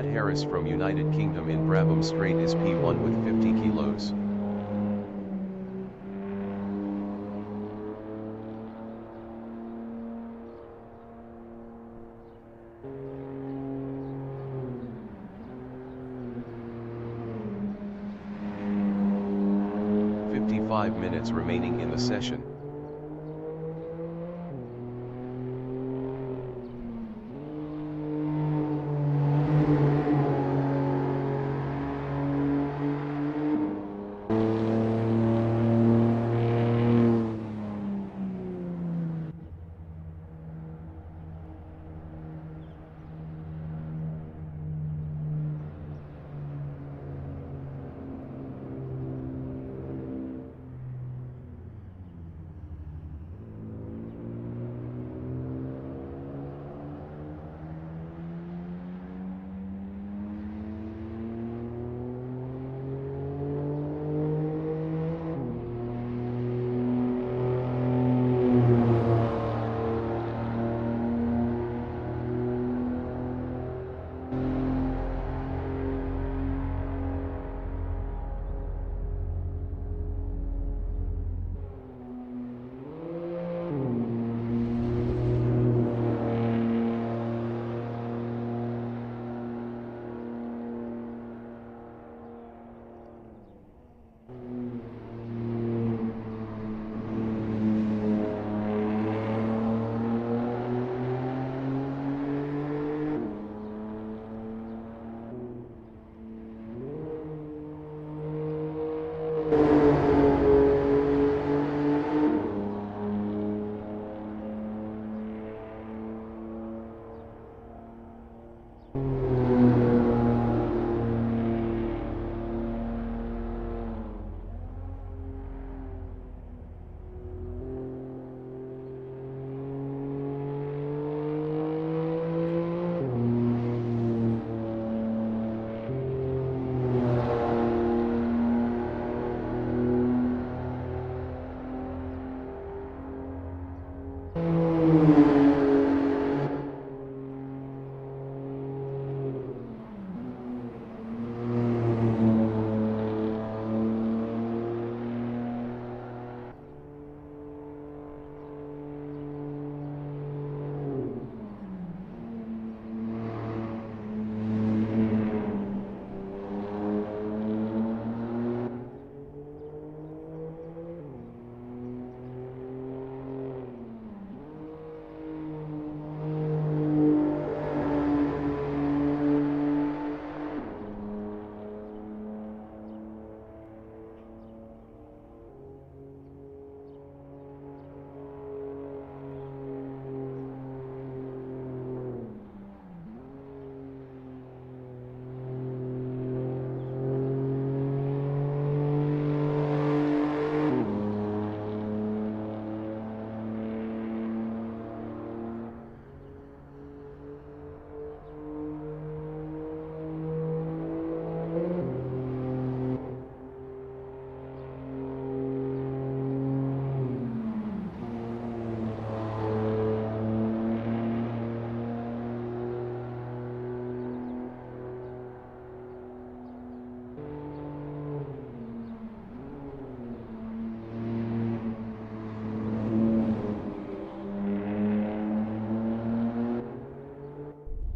Matt Harris from United Kingdom in Brabham Straight is P1 with 50 kilos. Minutes remaining in the session.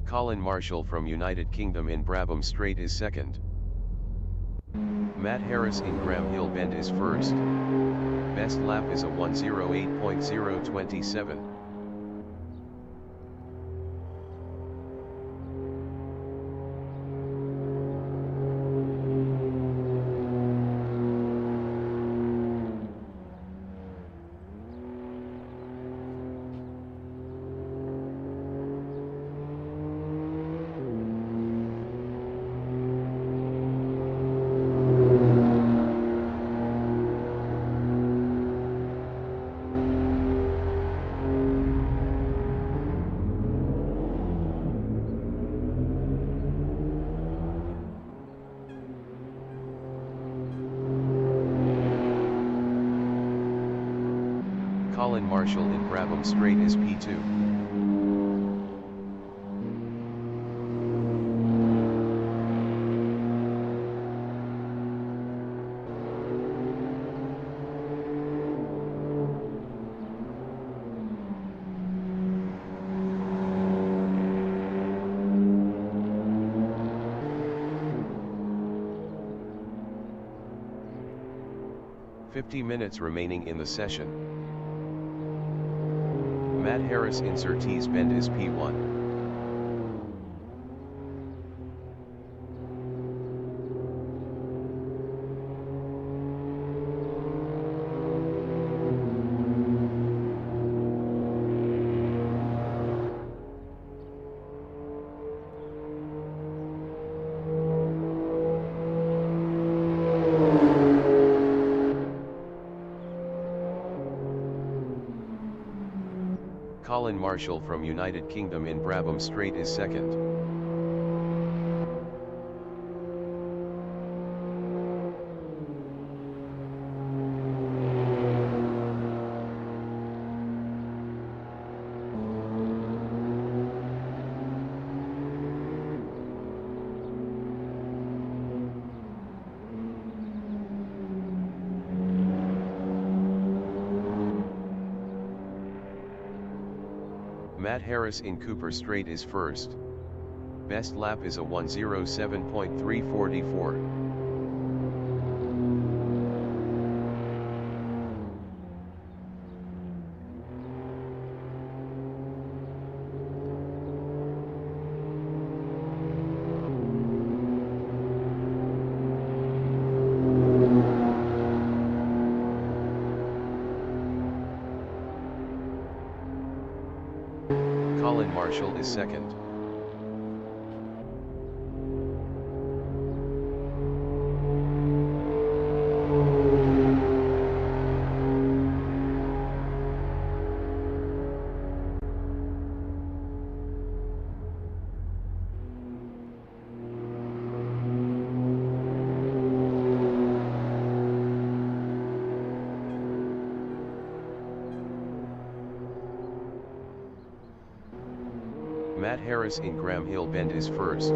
Colin Marshall from United Kingdom in Brabham Straight is second. Matt Harris in Graham Hill Bend is first. Best lap is a 1:08.027. Colin Marshall in Brabham Straight is P2. 50 minutes remaining in the session. Matt Harris in Mercedes-Benz is P1. Colin Marshall from United Kingdom in Brabham Straight is second. Matt Harris in Cooper Straight is first. Best lap is a 1:07.344. Colin Marshall is second. Matt Harris in Graham Hill Bend is first.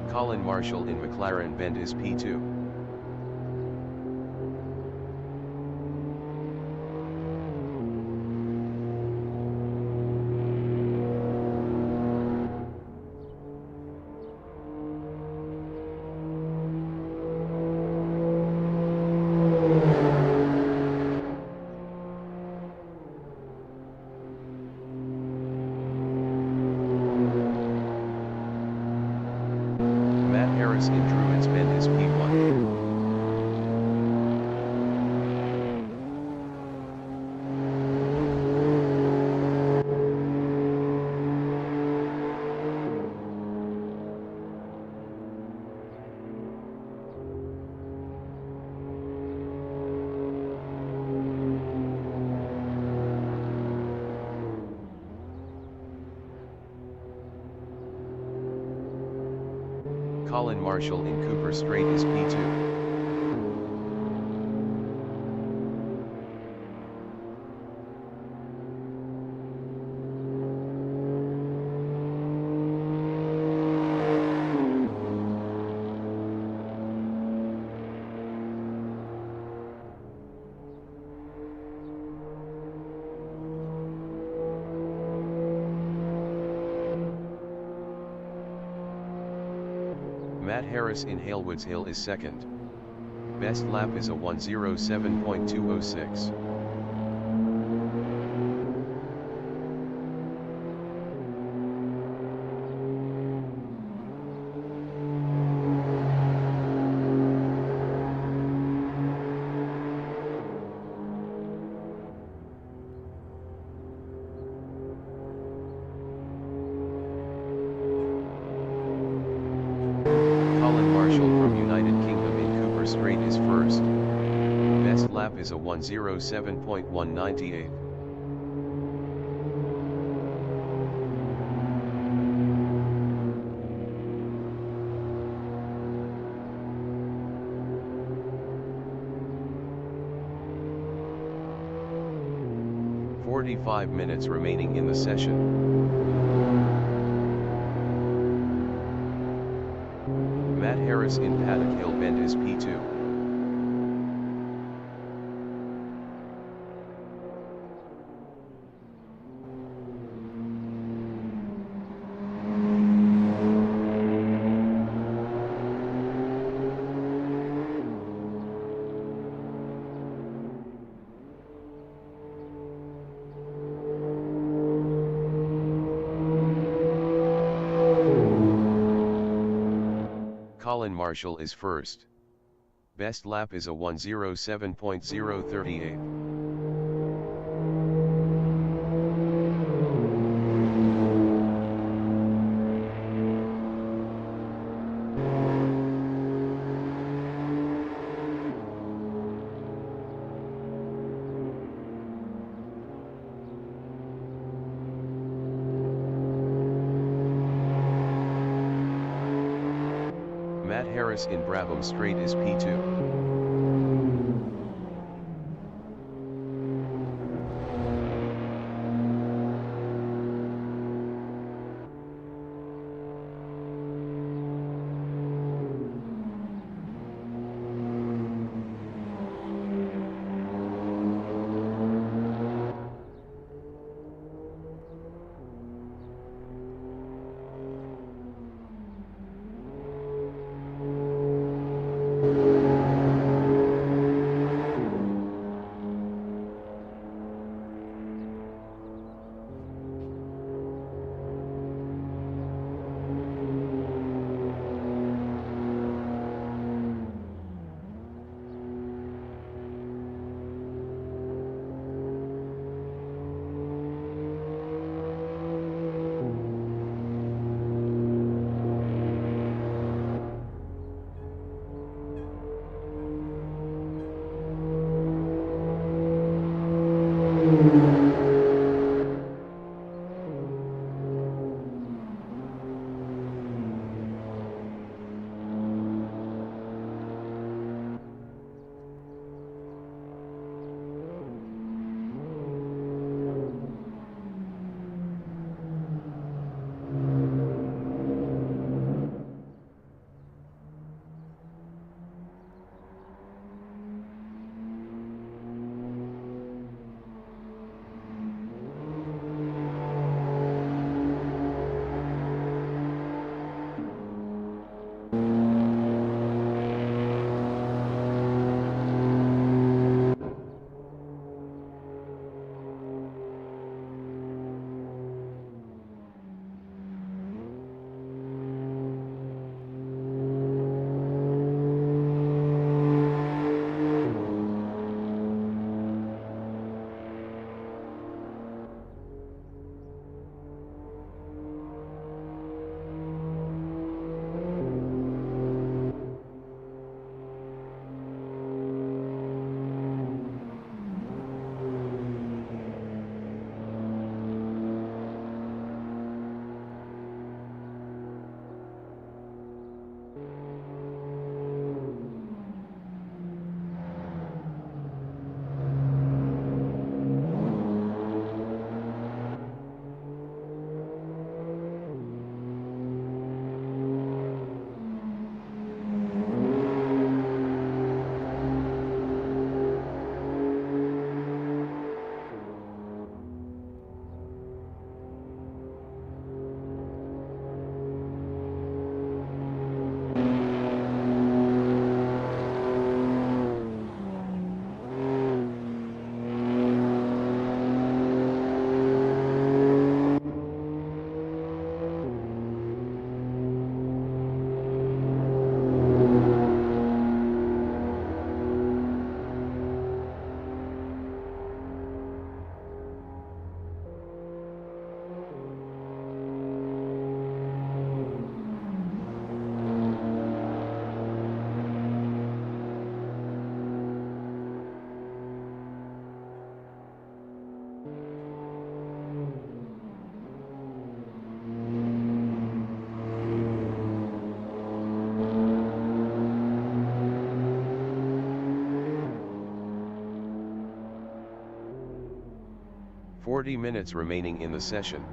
Colin Marshall in McLaren Bend is P2. Matt Harris in Druids Bend is P1. Colin Marshall in Cooper Straight is P2. Matt Harris in Halewoods Hill is second. Best lap is a 1:07.206. Colin Marshall from United Kingdom in Cooper Straight is first. Best lap is a 1:07.198. 35 minutes remaining in the session. Matt Harris in Paddock Hill Bend is P2. Colin Marshall is first. Best lap is a 1:07.038. Matt Harris in Brabham Straight is P2. 40 minutes remaining in the session.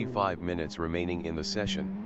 25 minutes remaining in the session.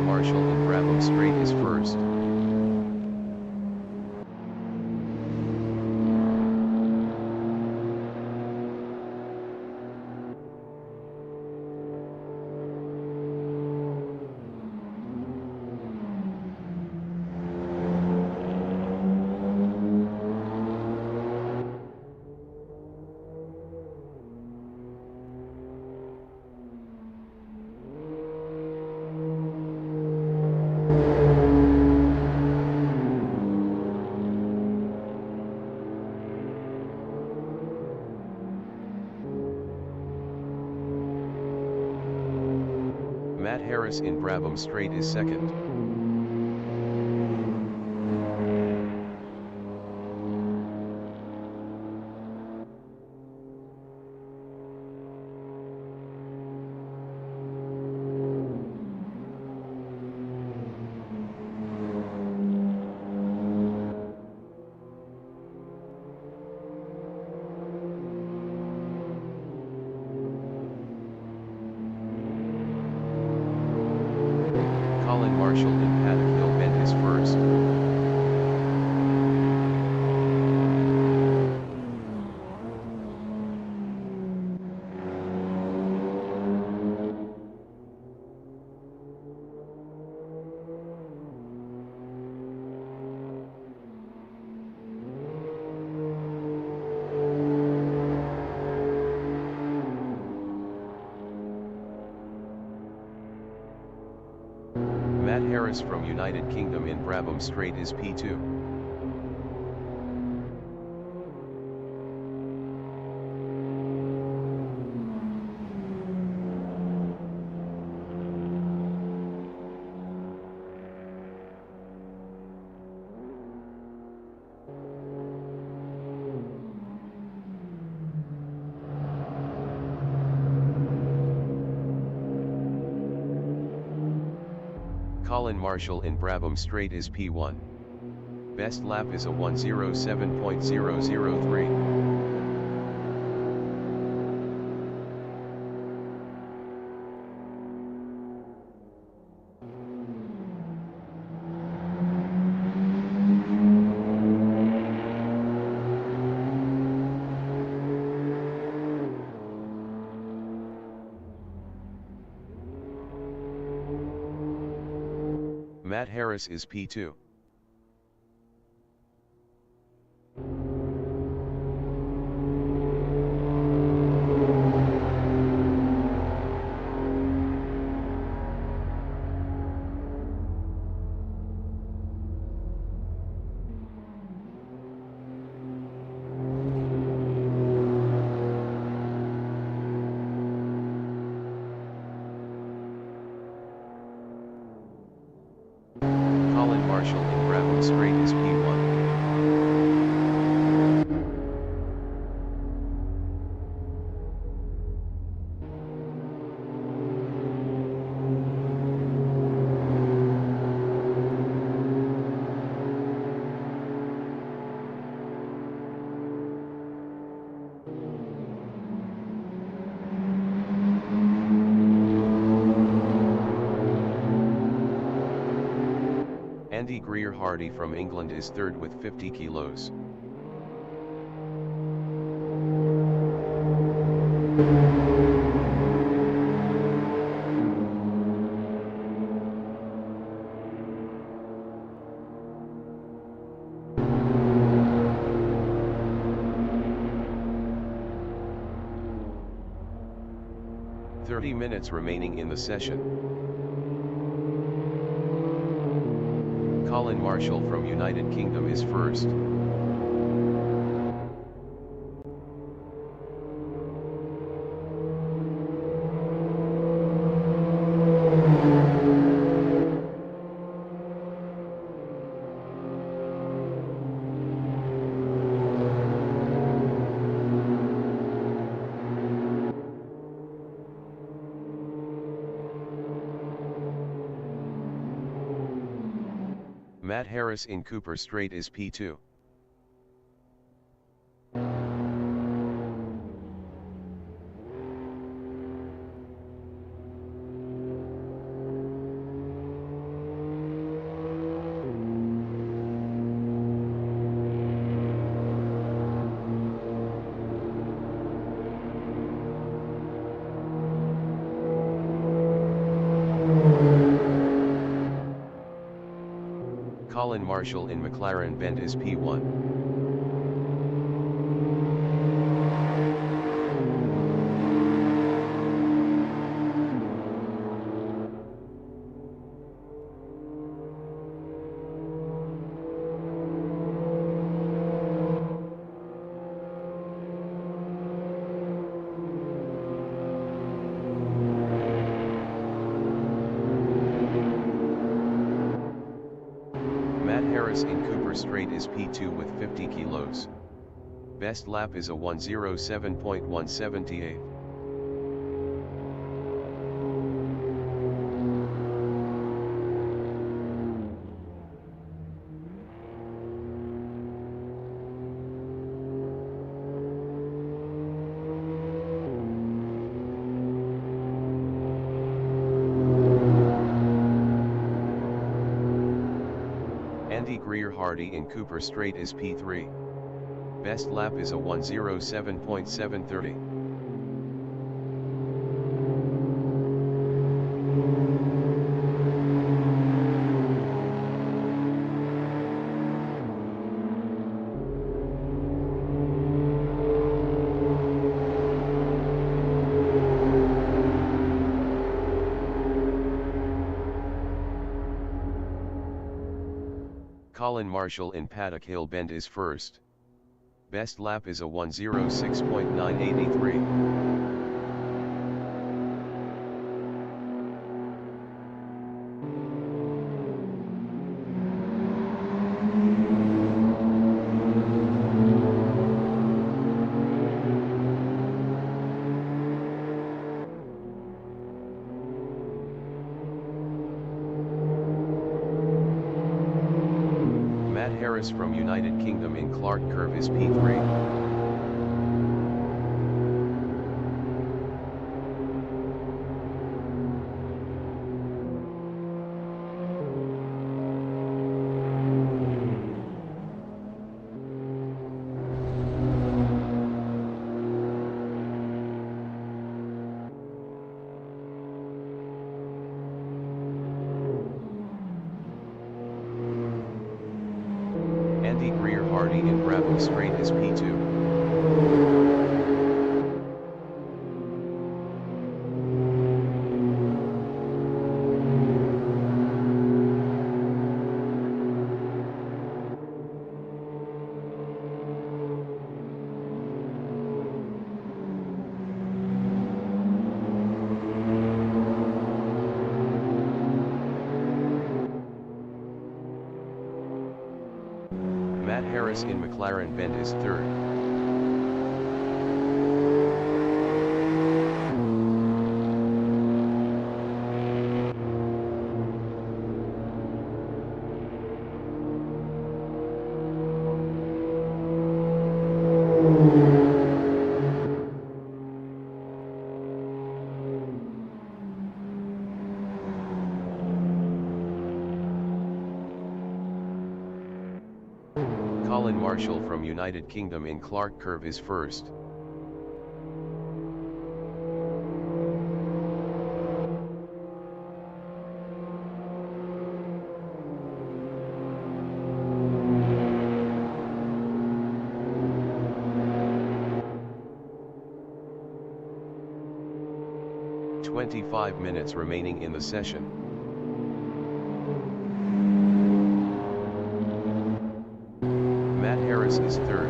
Marshall in Brabham Straight is first. Matt Harris in Brabham Straight is second. Marshall in Paddock Hill Bend is first. Matt Harris from United Kingdom in Brabham Straight is P2. Colin Marshall in Brabham Straight is P1. Best lap is a 1:07.003. Matt Harris is P2. Colin Marshall in Brabham Straight is P1. Andy Greer-Hardy from England is third with 50 kilos. 30 minutes remaining in the session. Colin Marshall from United Kingdom is first. Matt Harris in Cooper Straight is P2. Colin Marshall in McLaren Bend is P1. Matt Harris in Cooper Straight is P2 with 50 kilos. Best lap is a 1:07.178. Andy Greer-Hardy in Cooper Straight is P3. Best lap is a 1:07.730. Colin Marshall in Paddock Hill Bend is first. Best lap is a 1:06.983. Matt Harris from United Kingdom in Clark Curve is P3. Andy Greer-Hardy in Brabham Straight is P2. Matt Harris in McLaren Bend is third. Colin Marshall from United Kingdom in Clark Curve is first. 25 minutes remaining in the session. Matt Harris is third.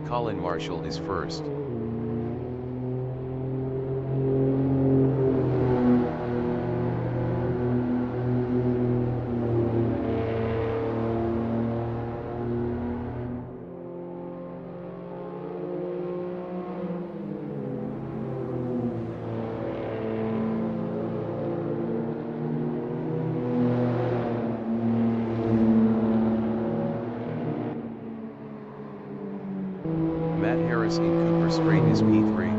Colin Marshall is first. Matt Harris in Cooper Straight is P3.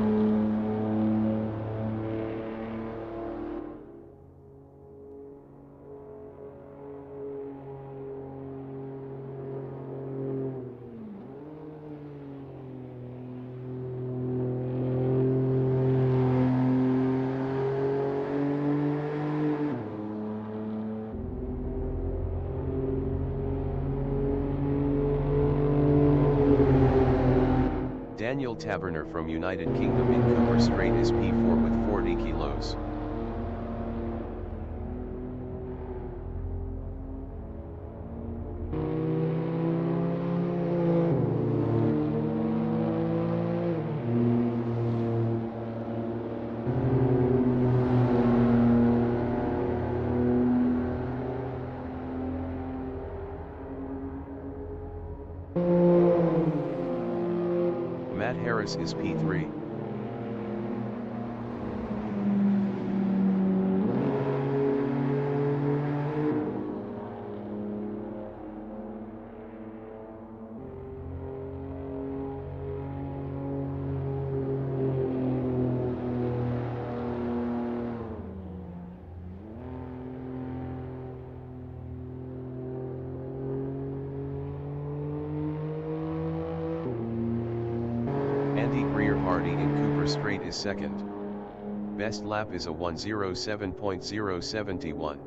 Daniel Taverner from United Kingdom in Cooper Straight is P4 with 40 kilos. Matt Harris is P3. Andy Greer-Hardy in Cooper Straight is second. Best lap is a 1:07.071.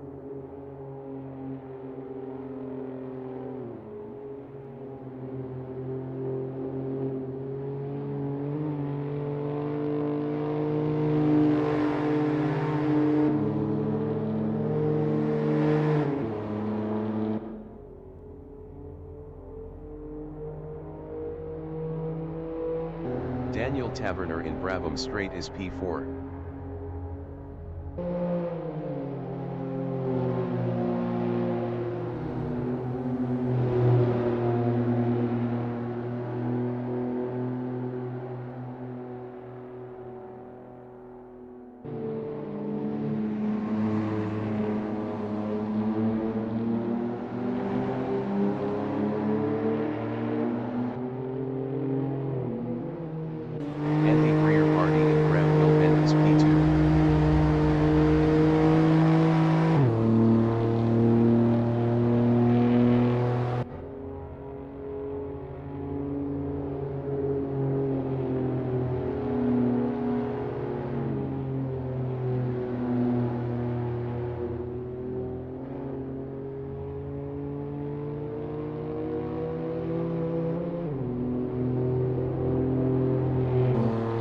Daniel Taverner in Brabham Straight is P4.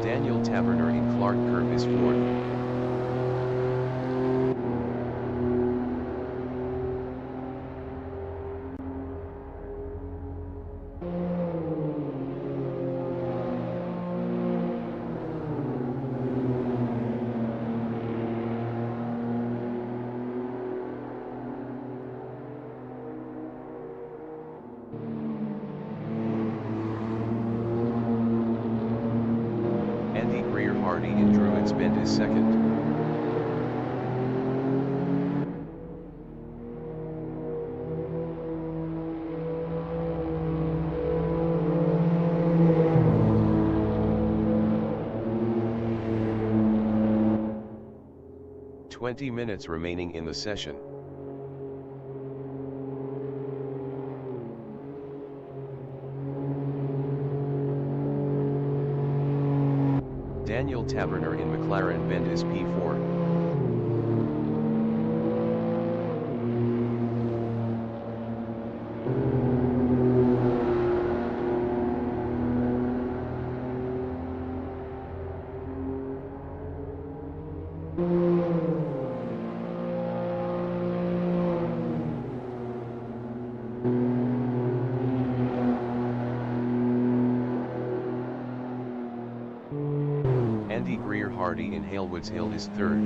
Daniel Taverner in Clark Curve is fourth. Andy Greer-Hardy in Druids Bend is second. 20 minutes remaining in the session. Daniel Taberner in McLaren Bend is P4. Andy Greer Hardy in Halewoods Hill is third.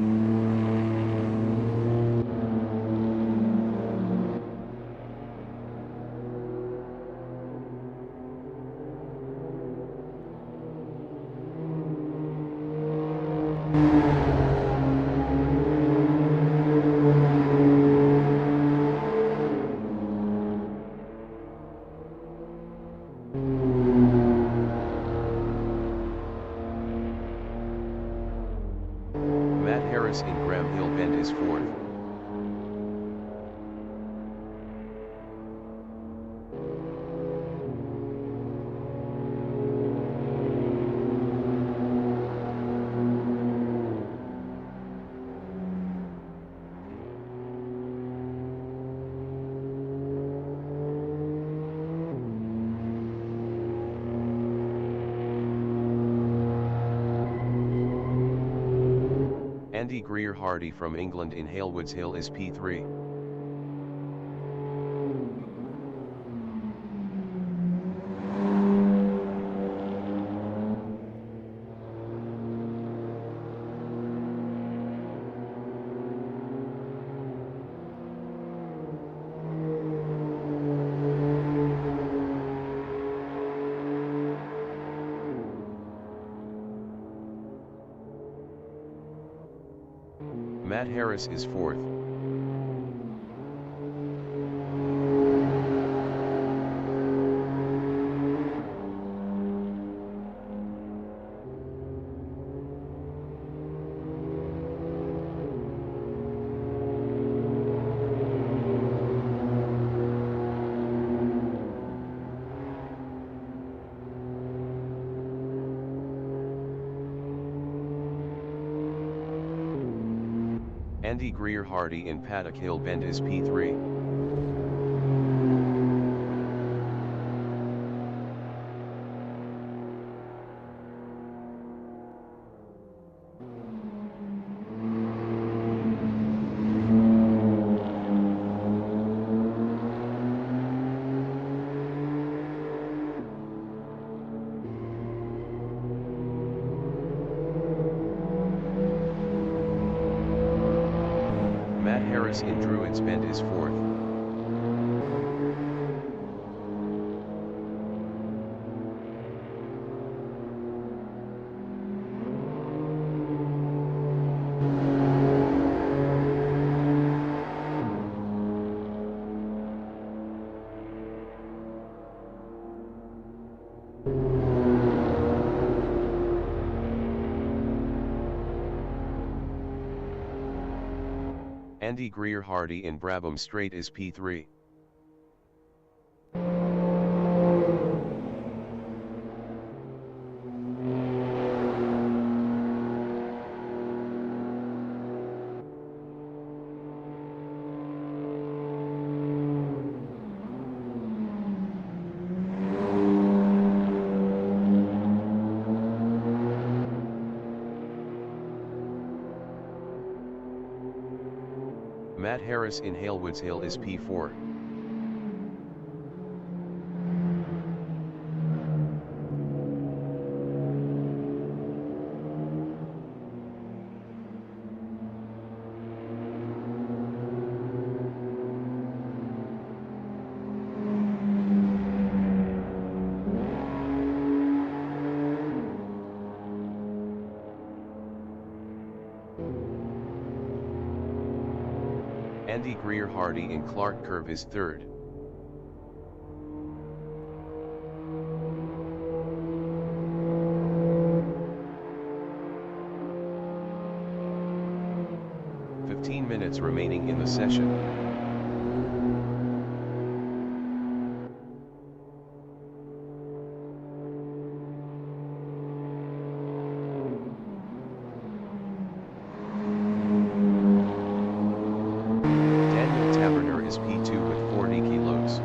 Matt Harris in Graham Hill Bend is fourth. Andy Greer Hardy from England in Halewoods Hill is P3. Matt Harris is fourth. Andy Greer Hardy in Paddock Hill Bend is P3. Matt Harris in Druids Bend is fourth. Andy Greer Hardy in Brabham Straight is P3. Matt Harris in Halewoods Hill is P4. Andy Greer Hardy in Clark Curve is third. position. Daniel Taberner is P2 with 40 kilos.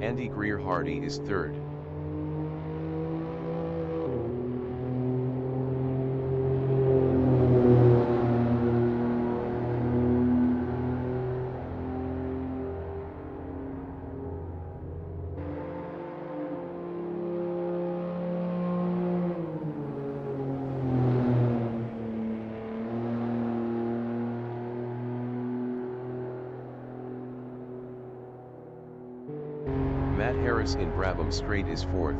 Andy Greer Hardy is third. Matt Harris in Brabham Straight is fourth.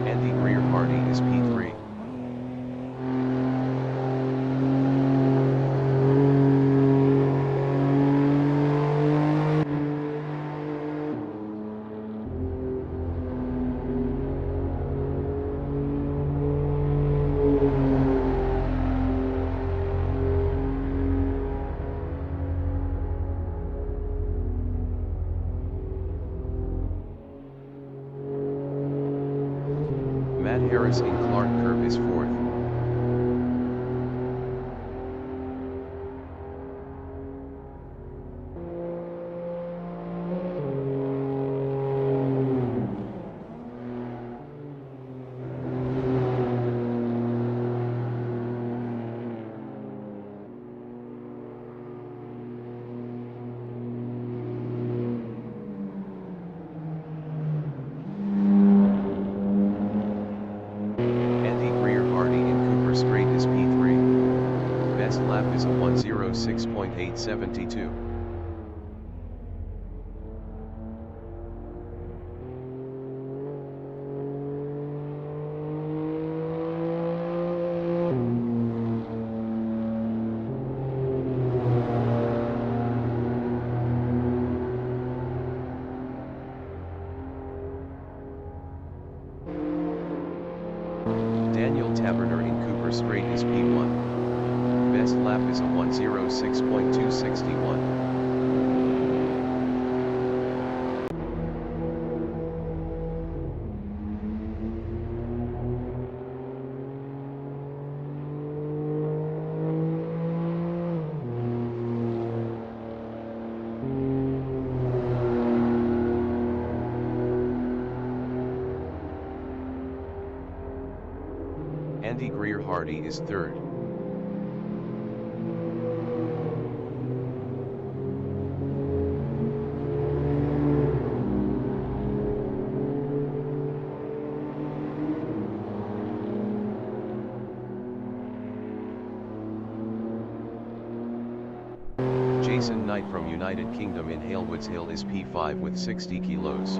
Andy Greer Hardy is P3. Matt Harris in Clark Curve is fourth. Straight is P3. Best lap is a 1:06.872. Daniel Taberner in Cooper Straight is P1. Best lap is a 1:06.261. Andy Greer Hardy is third. Jason Knight from United Kingdom in Halewoods Hill is P5 with 60 kilos.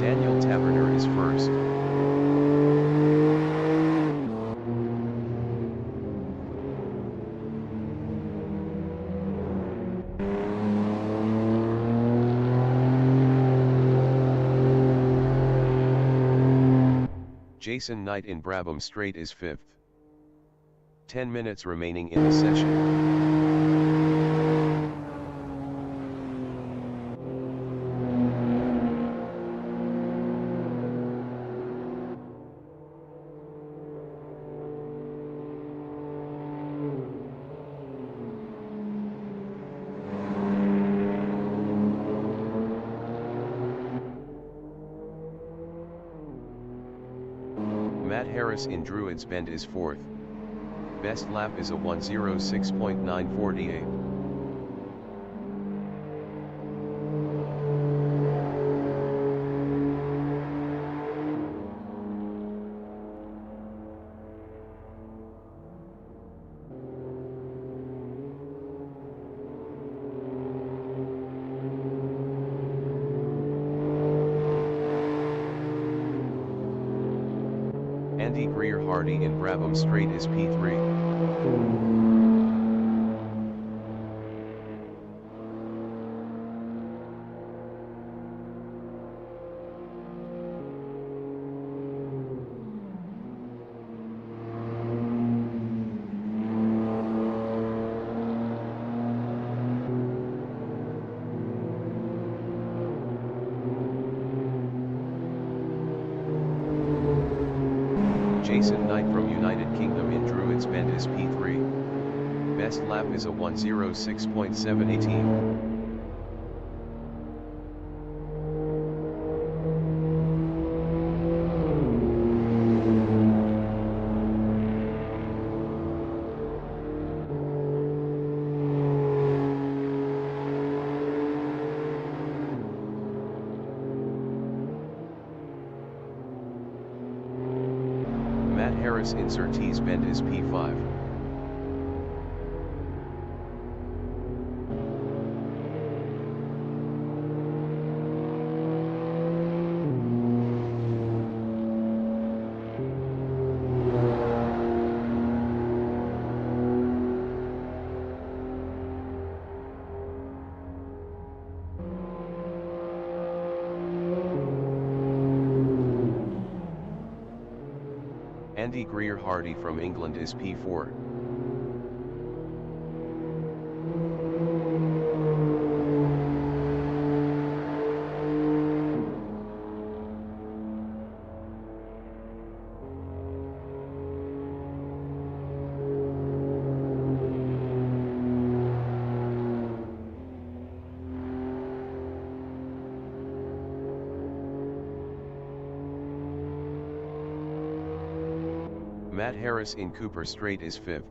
Daniel Taberner is first. Jason Knight in Brabham Straight is fifth. 10 minutes remaining in the session. Matt Harris in Druids Bend is 4th. Best lap is a 1:06.948. Andy Greer-Hardy in Brabham Straight is P3. Jason Knight from United Kingdom in Druids Bend is P3. Best lap is a 1:06.718. Matt Harris in Surtees Bend is P5. Andy Greer-Hardy from England is P4. Matt Harris in Cooper Straight is 5th.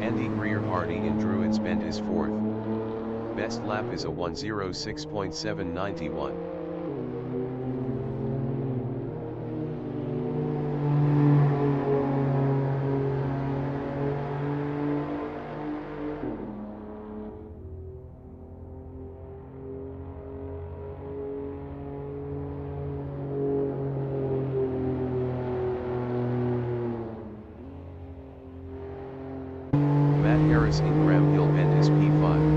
Andy Greer-Hardy in Druids Bend is 4th. Best lap is a 1:06.791. Matt Harris in Graham Hill Bend is P5.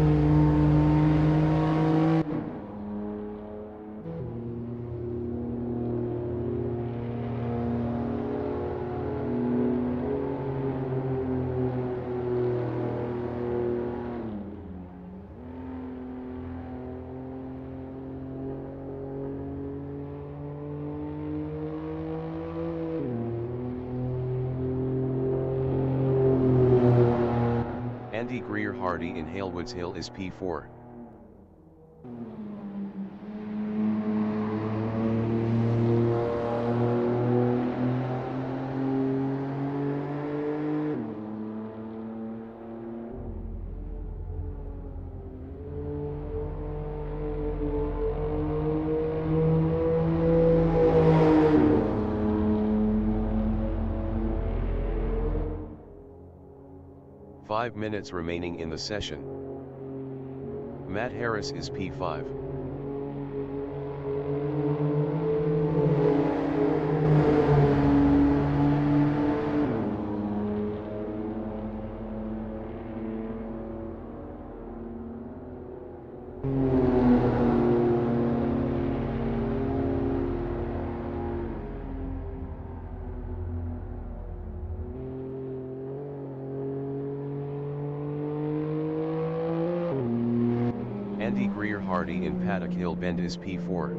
Andy Greer-Hardy in Halewoods Hill is P4. 5 minutes remaining in the session. Matt Harris is P5. Andy Greer-Hardy in Paddock Hill Bend is P4.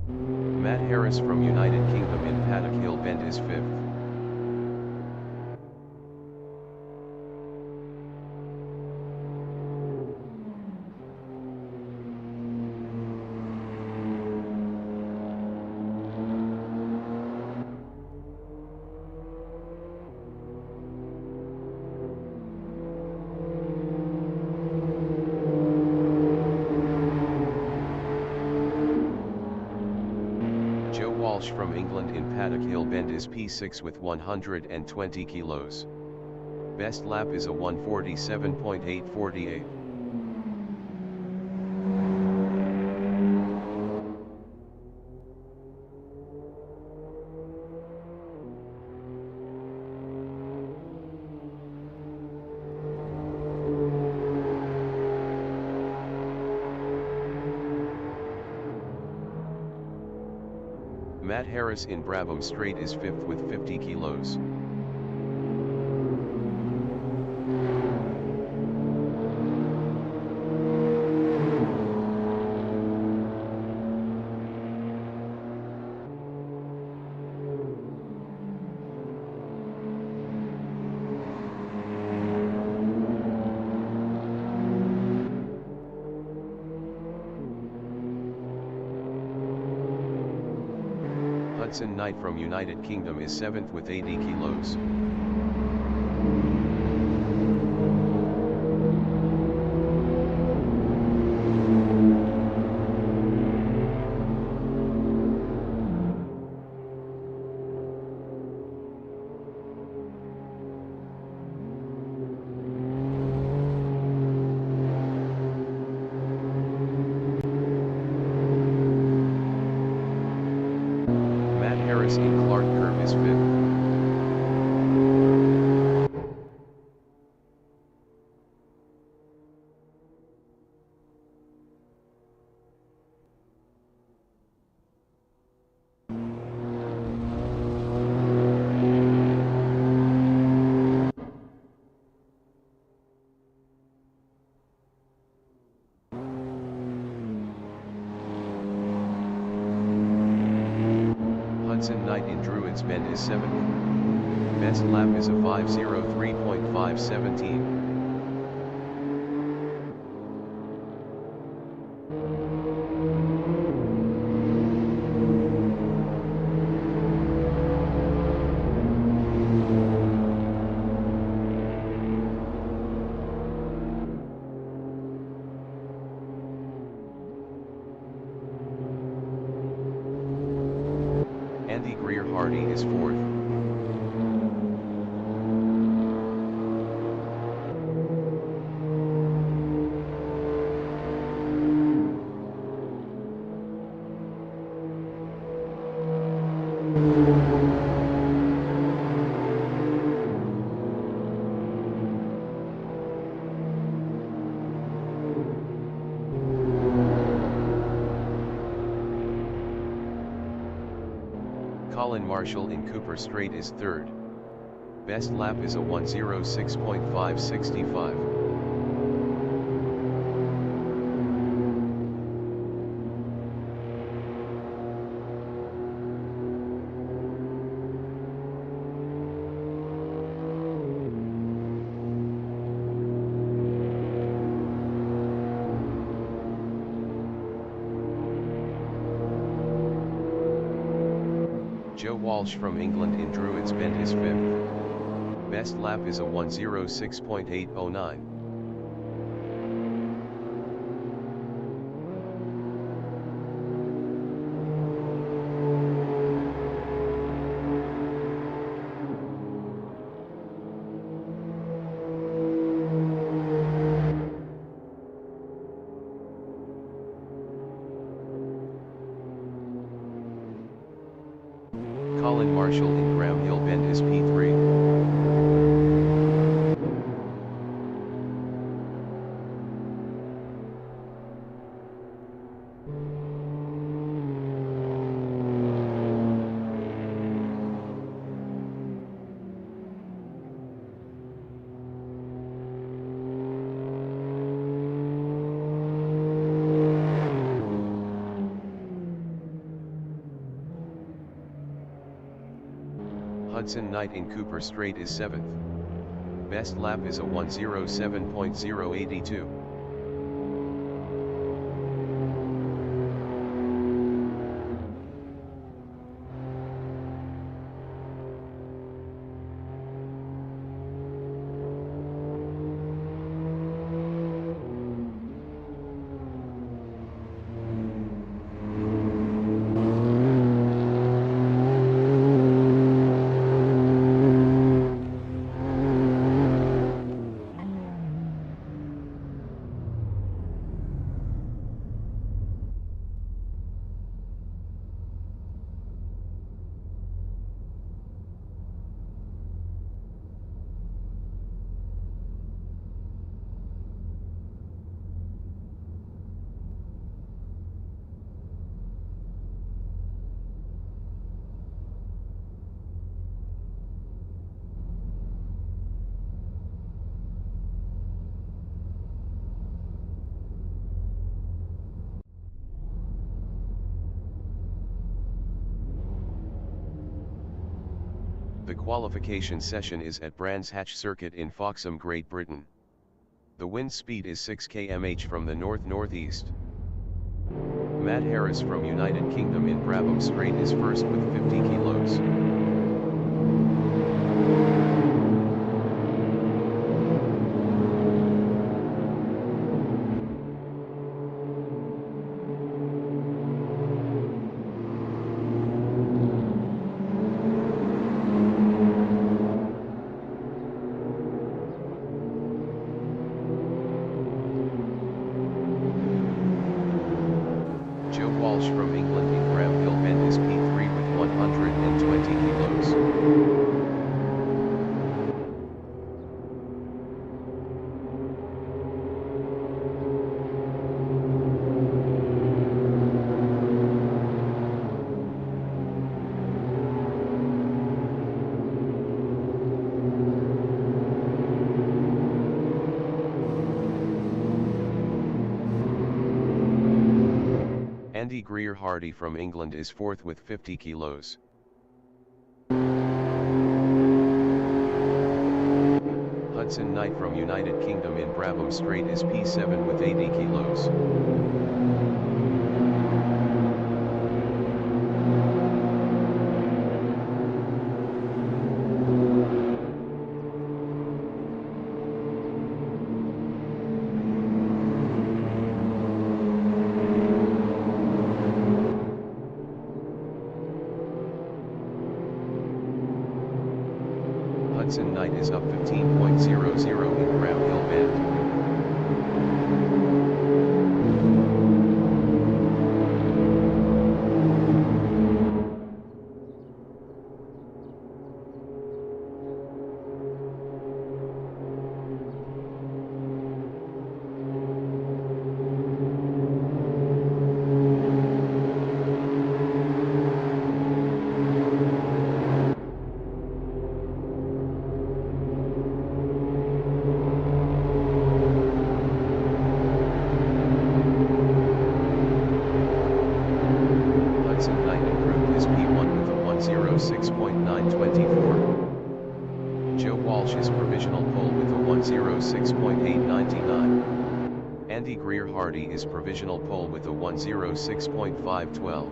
Matt Harris from United Kingdom in Paddock Hill Bend is 5th. Walsh from England in Paddock Hill Bend is P6 with 120 kilos. Best lap is a 1:47.848. Matt Harris in Brabham Straight is 5th with 50 kilos. Hudson Knight from United Kingdom is 7th with 80 kilos. Harris in Clark Curve is 5th. Hudson Knight in Druids Bend is 7th. Best lap is a 5:03.517. Andy Greer-Hardy is 4th. Colin Marshall in Cooper Straight is 3rd. Best lap is a 1:06.565. Joe Walsh from England in Druids Bend is 5th. Best lap is a 1:06.809. Colin Marshall in Graham Hill Bend is P3. Hudson Knight in Cooper Straight is 7th. Best lap is a 1:07.082. The qualification session is at Brands Hatch Circuit in Foxham, Great Britain. The wind speed is 6 km/h from the north-northeast. Matt Harris from United Kingdom in Brabham Straight is first with 50 kilos. Walsh from England in Graham Hill Bend is P3 with 120 kilos. Andy Greer-Hardy from England is 4th with 50 kilos. Hudson Knight from United Kingdom in Brabham Straight is P7 with 80 kilos. Hudson Knight is up 15.00 in Graham Hill Bend. P1 with a 1:06.924. Joe Walsh is provisional pole with a 1:06.899. Andy Greer-Hardy is provisional pole with a 1:06.512.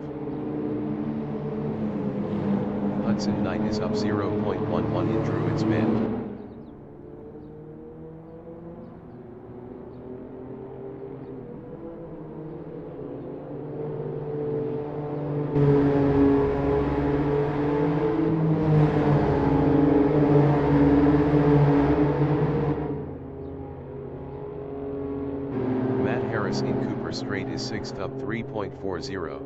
Hudson Knight is up 0.11 in Druids Bend. Matt Harris in Cooper Straight is 6th up 3.40.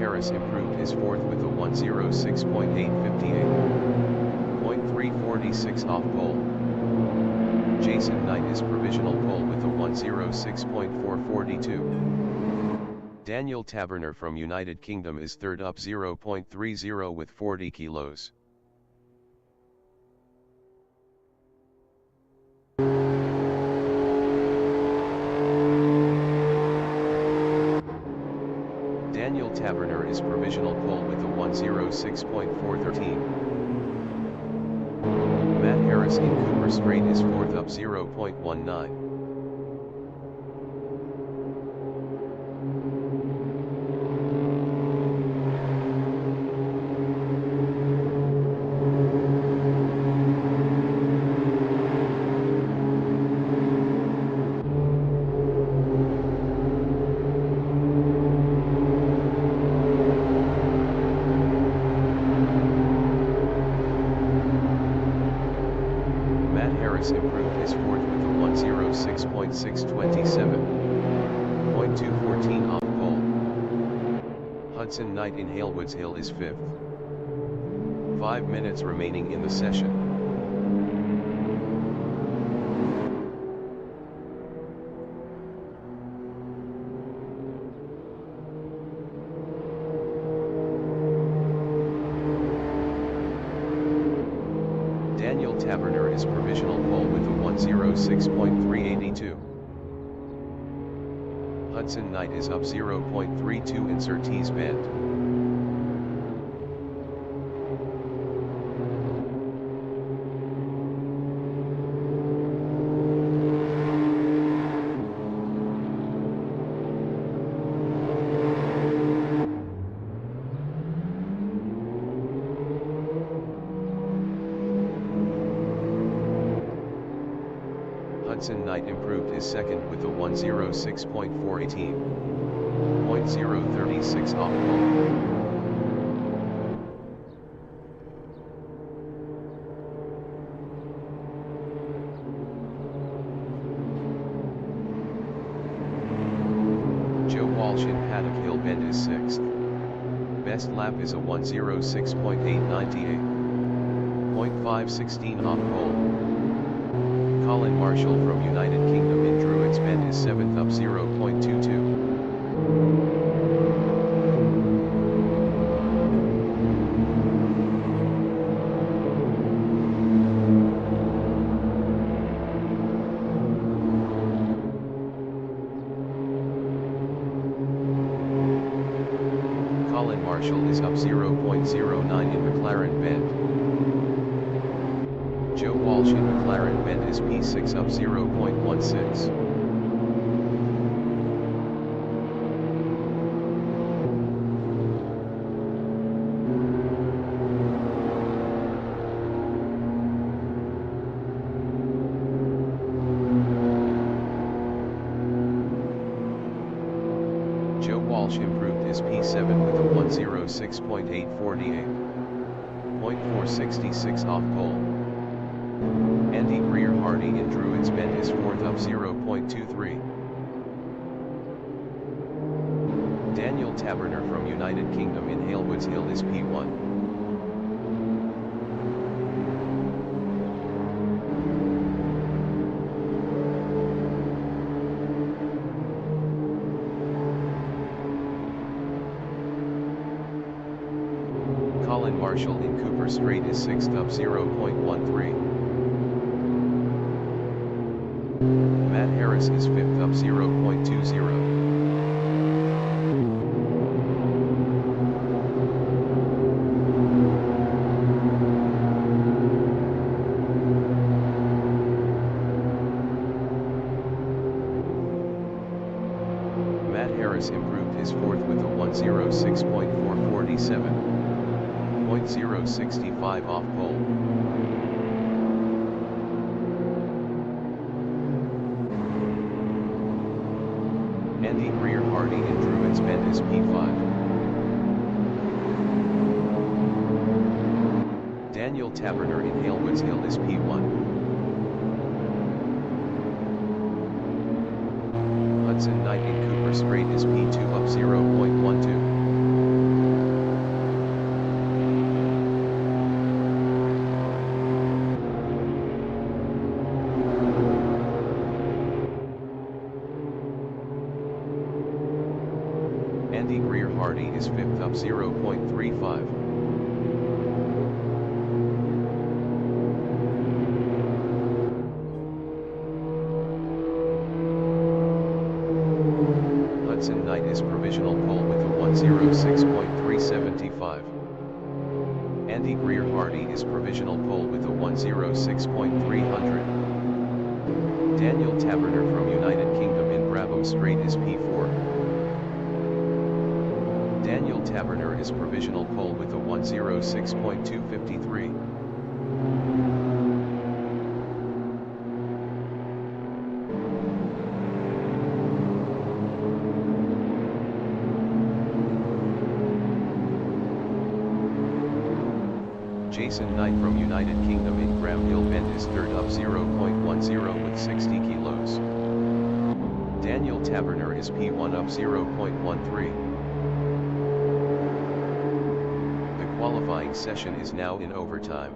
Harris improved his fourth with a 1:06.858. 0.346 off pole. Jason Knight is provisional pole with a 1:06.442. Daniel Taberner from United Kingdom is third up 0.30 with 40 kilos. Daniel Taberner is provisional pole with a 1:06.413. Matt Harris in Cooper Straight is fourth up 0.19. Improved his fourth with a 1:06.627. 0.214 off pole. Hudson Knight in Halewoods Hill is fifth. 5 minutes remaining in the session. Daniel Taberner is provisional pole with a 1:06.382. Hudson Knight is up 0.32 in Surtees Bend. Hudson Knight improved his second with a 1:06.418. 0.036 off pole. Joe Walsh in Paddock Hill Bend is sixth. Best lap is a 1:06.898. 0.516 off pole. Colin Marshall from United Kingdom in Druids Bend is 7th up 0.22. Colin Marshall is up 0.09 in McLaren Bend. Joe Walsh in McLaren Bend is P6 up 0.16. Joe Walsh improved his P7 with a 1:06.848. 0.466 off pole. Andy Greer Harding in Druids Bend is fourth up 0.23. Daniel Taberner from United Kingdom in Halewoods Hill is P1. Colin Marshall in Cooper Straight is sixth up 0.13. Matt Harris is fifth up 0.20. Matt Harris improved his fourth with a 1:06.447. 0.065 off pole. Andy Greer Harding in Druids Bend is P5. Daniel Taberner in Halewoods Hill is P1. Hudson Knight in Cooper Straight is P2 up 0.12. 0.35. Hudson Knight is provisional pole with a 106.375. Andy Greer Hardy is provisional pole with a 106.300. Daniel Taberner from United Kingdom in Brabham Straight is P4. Daniel Taberner is provisional pole with a 106.253. Jason Knight from United Kingdom in Bramhill Bend is third up 0.10 with 60 kilos. Daniel Taberner is P1 up 0.13. The qualifying session is now in overtime.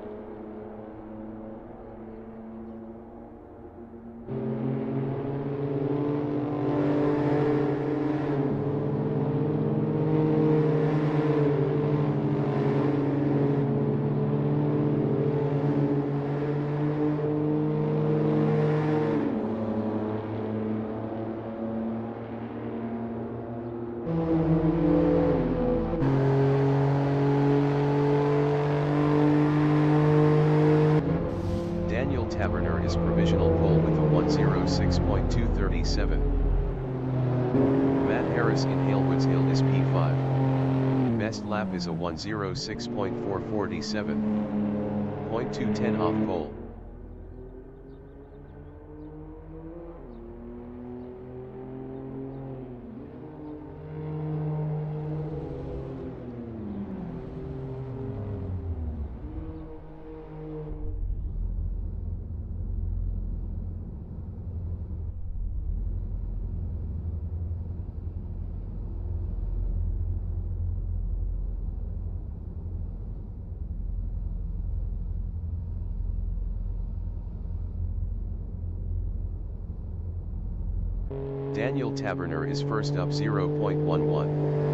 Daniel Taberner is provisional pole with a 106.237. Matt Harris in Halewoods Hill is P5. Best lap is a 106.447. 0.210 off pole. Daniel Taberner is first up 0.11.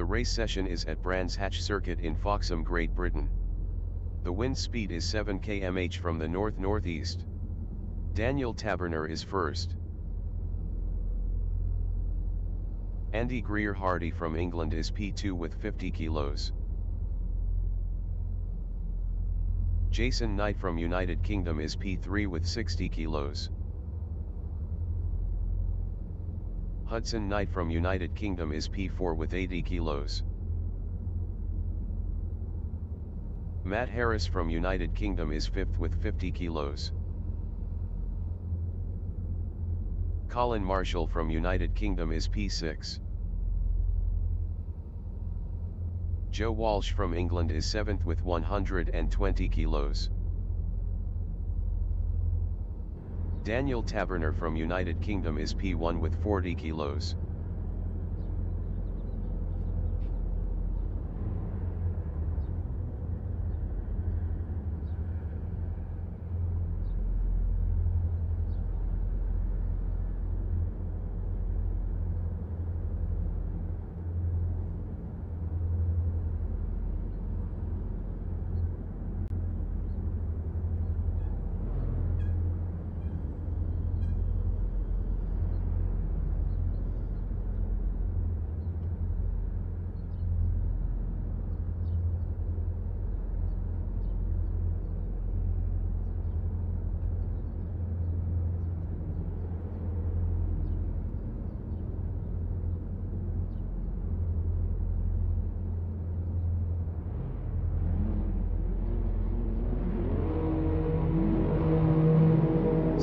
The race session is at Brands Hatch Circuit in Foxham, Great Britain. The wind speed is 7 km/h from the north-northeast. Daniel Taberner is first. Andy Greer Hardy from England is P2 with 50 kilos. Jason Knight from United Kingdom is P3 with 60 kilos. Hudson Knight from United Kingdom is P4 with 80 kilos. Matt Harris from United Kingdom is 5th with 50 kilos. Colin Marshall from United Kingdom is P6. Joe Walsh from England is 7th with 120 kilos. Daniel Taberner from United Kingdom is P1 with 40 kilos.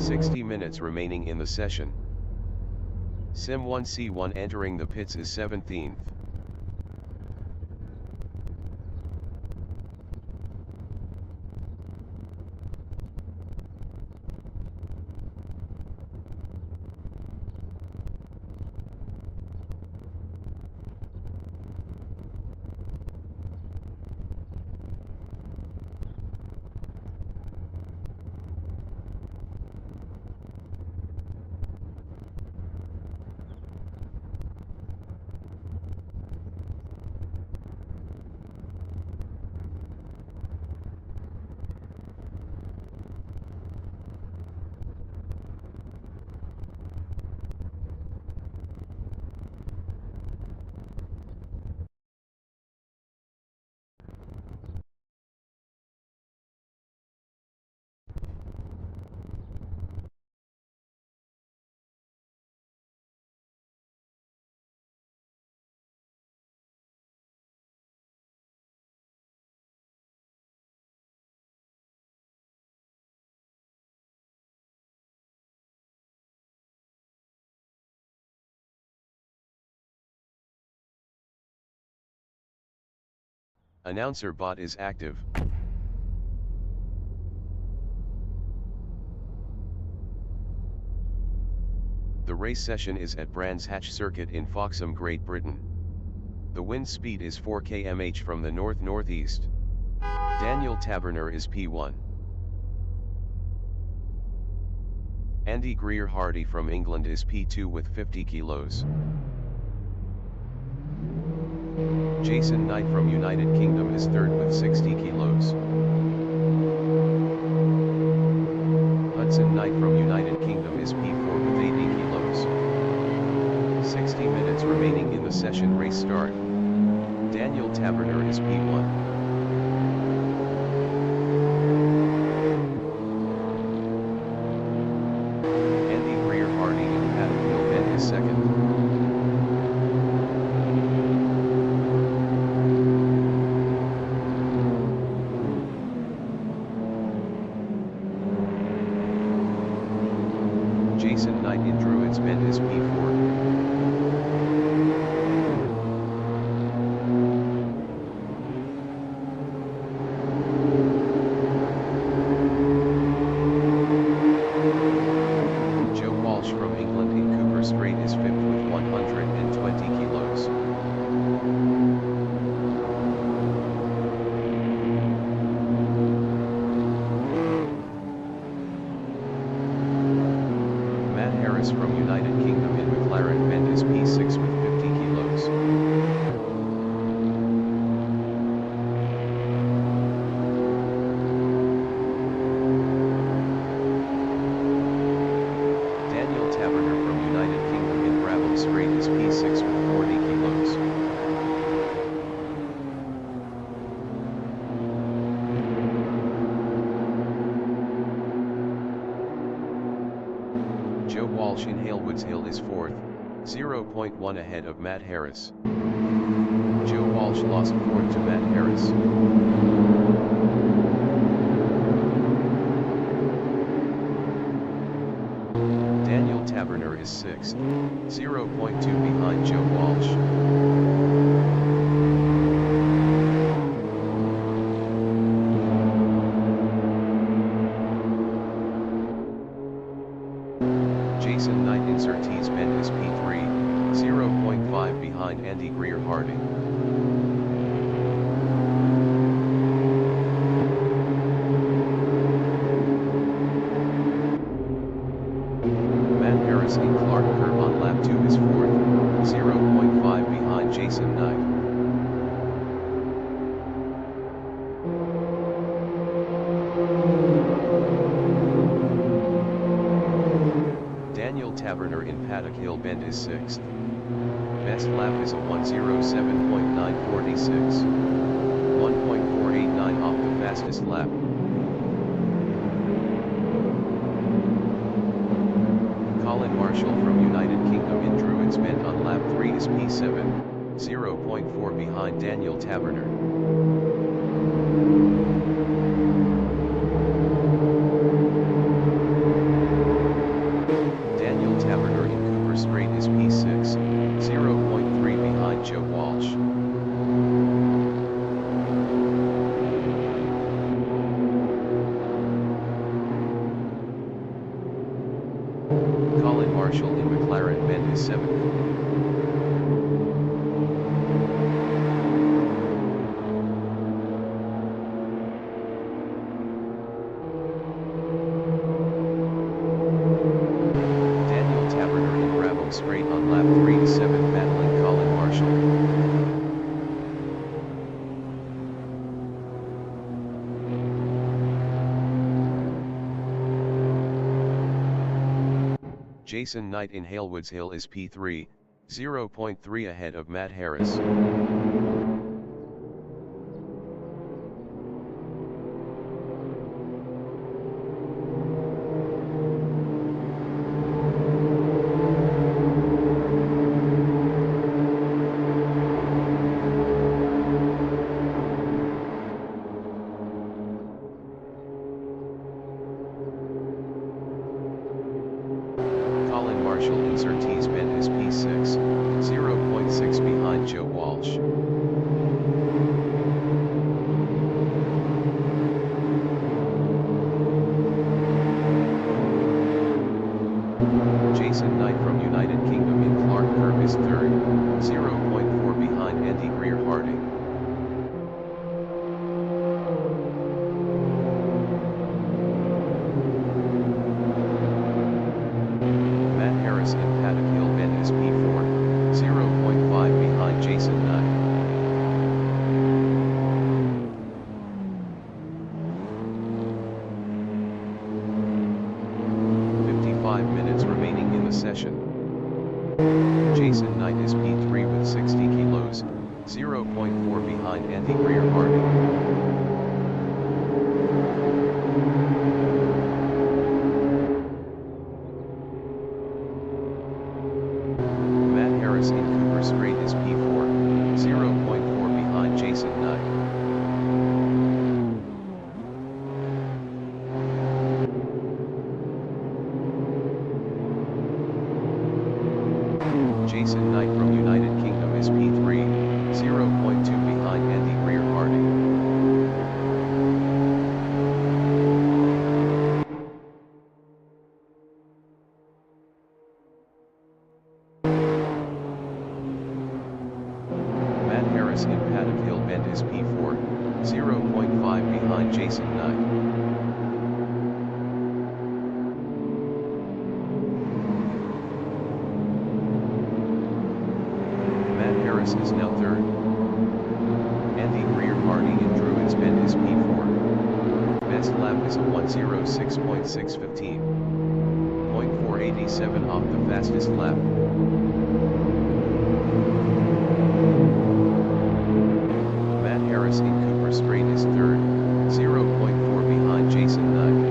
60 minutes remaining in the session. Sim1C1 entering the pits is 17th. Announcer bot is active. The race session is at Brands Hatch Circuit in Foxham, Great Britain. The wind speed is 4 km/h from the north-northeast. Daniel Taberner is P1. Andy Greer-Hardy from England is P2 with 50 kilos. Jason Knight from United Kingdom is third with 60 kilos. Hudson Knight from United Kingdom is P4 with 80 kilos. 60 minutes remaining in the session. Race start. Daniel Taberner is P1. Jason Knight in Druids Bend is P4. Joe Walsh from England in Cooper Strait is 5th with 120 kilos. From United Kingdom in McLaren Bend is P6 with 50 kilos. Daniel Taberner from United Kingdom in Brabham Strait is P6 with 40 kilos. Joe Walsh in Halewoods Hill is 4th, 0.1 ahead of Matt Harris. Joe Walsh lost 4th to Matt Harris. Daniel Taberner is 6th, 0.2 behind Joe Walsh. Jason Knight in Surtees Bend is P3, 0.5 behind Andy Greer-Hardy. Matt Harris in Clark Curve on lap 2 is 4th, 0.5 behind Jason Knight. Daniel Taberner in Paddock Hill Bend is 6th. Best lap is a 1:07.946. 1.489 off the fastest lap. Colin Marshall from United Kingdom in Druids Bend on lap 3 is P7, 0.4 behind Daniel Taberner. Colin Marshall in McLaren Bend is 7th. Daniel Taberner in Brabham Straight on lap 3 to 7th, battling Colin Marshall. Jason Knight in Halewoods Hill is P3, 0.3 ahead of Matt Harris. Colin Marshall in Surtees Bend is P6, 0.6 behind Joe Walsh. Jason Knight from United Kingdom in Clark Curve is 3rd, 0.4 behind Andy Greer-Harding. Matt Harris in Paddock Hill Bend is P4, 0.5 behind Jason Knight. Minutes remaining in the session. Jason Knight is P3 with 60 kilos, 0.4 behind Andy Greer-Harding. Matt Harris in Cooper Straight is P4, 0.4 behind Jason Knight. Jason Knight from United Kingdom is P3, 0.2 behind Andy Greer-Harding. Matt Harris in Paddock Hill Bend is P4, 0.5 behind Jason Knight. Harris is now 3rd. Andy Greer-Harding in Druids Bend is P4. Best lap is a 1:06.615. 0.487 off the fastest lap. Matt Harris in Cooper Straight is 3rd, 0.4 behind Jason Knight.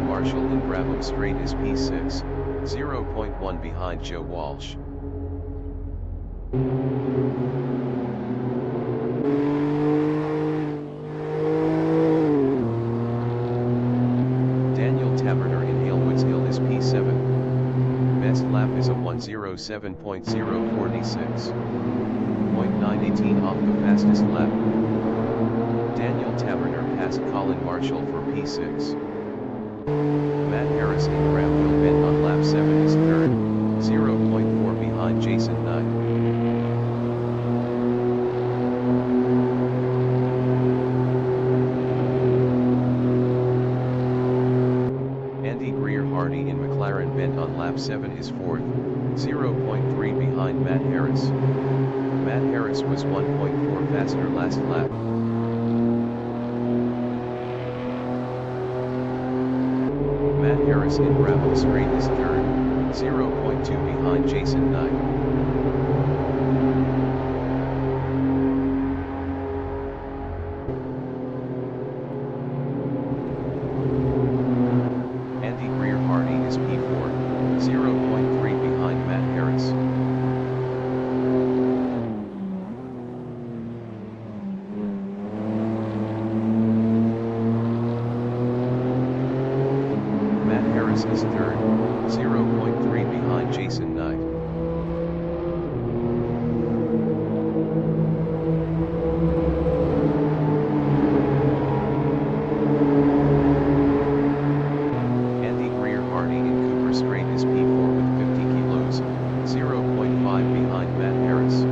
Marshall in Brabham Straight is P6, 0.1 behind Joe Walsh. Daniel Taberner in Halewoods Hill is P7. Best lap is a 1:07.046. 0.918 off the fastest lap. Daniel Taberner passed Colin Marshall for P6. Matt Harris in Bramhill Bend on lap 7 is 3rd, 0.4 behind Jason Knight. Andy Greer-Harding in McLaren Bend on lap 7 is 4th, 0.3 behind Matt Harris. Matt Harris was 1.4 faster last lap. Matt Harris in Brabham Straight is 3rd, 0.2 behind Jason Knight. Andy Greer-Harding is P4, 0.3 behind Matt Harris. Harris is third, 0.3 behind Jason Knight. Andy Greer-Hardy in Cooper Straight is P4 with 50 kilos, 0.5 behind Matt Harris.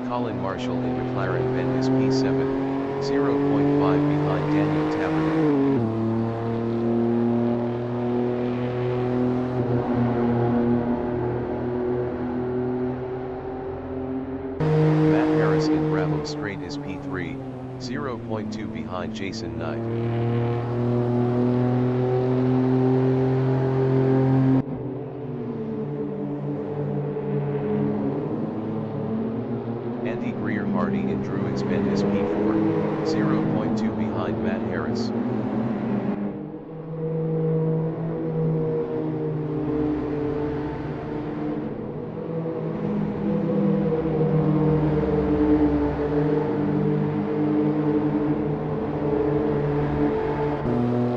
Colin Marshall in McLaren Bend is P7, 0.5 behind Daniel Taberner. Matt Harris in Bravo Straight is P3, 0.2 behind Jason Knight. Andy Greer-Hardy in Druids Bend is P4, 0.2 behind Matt Harris.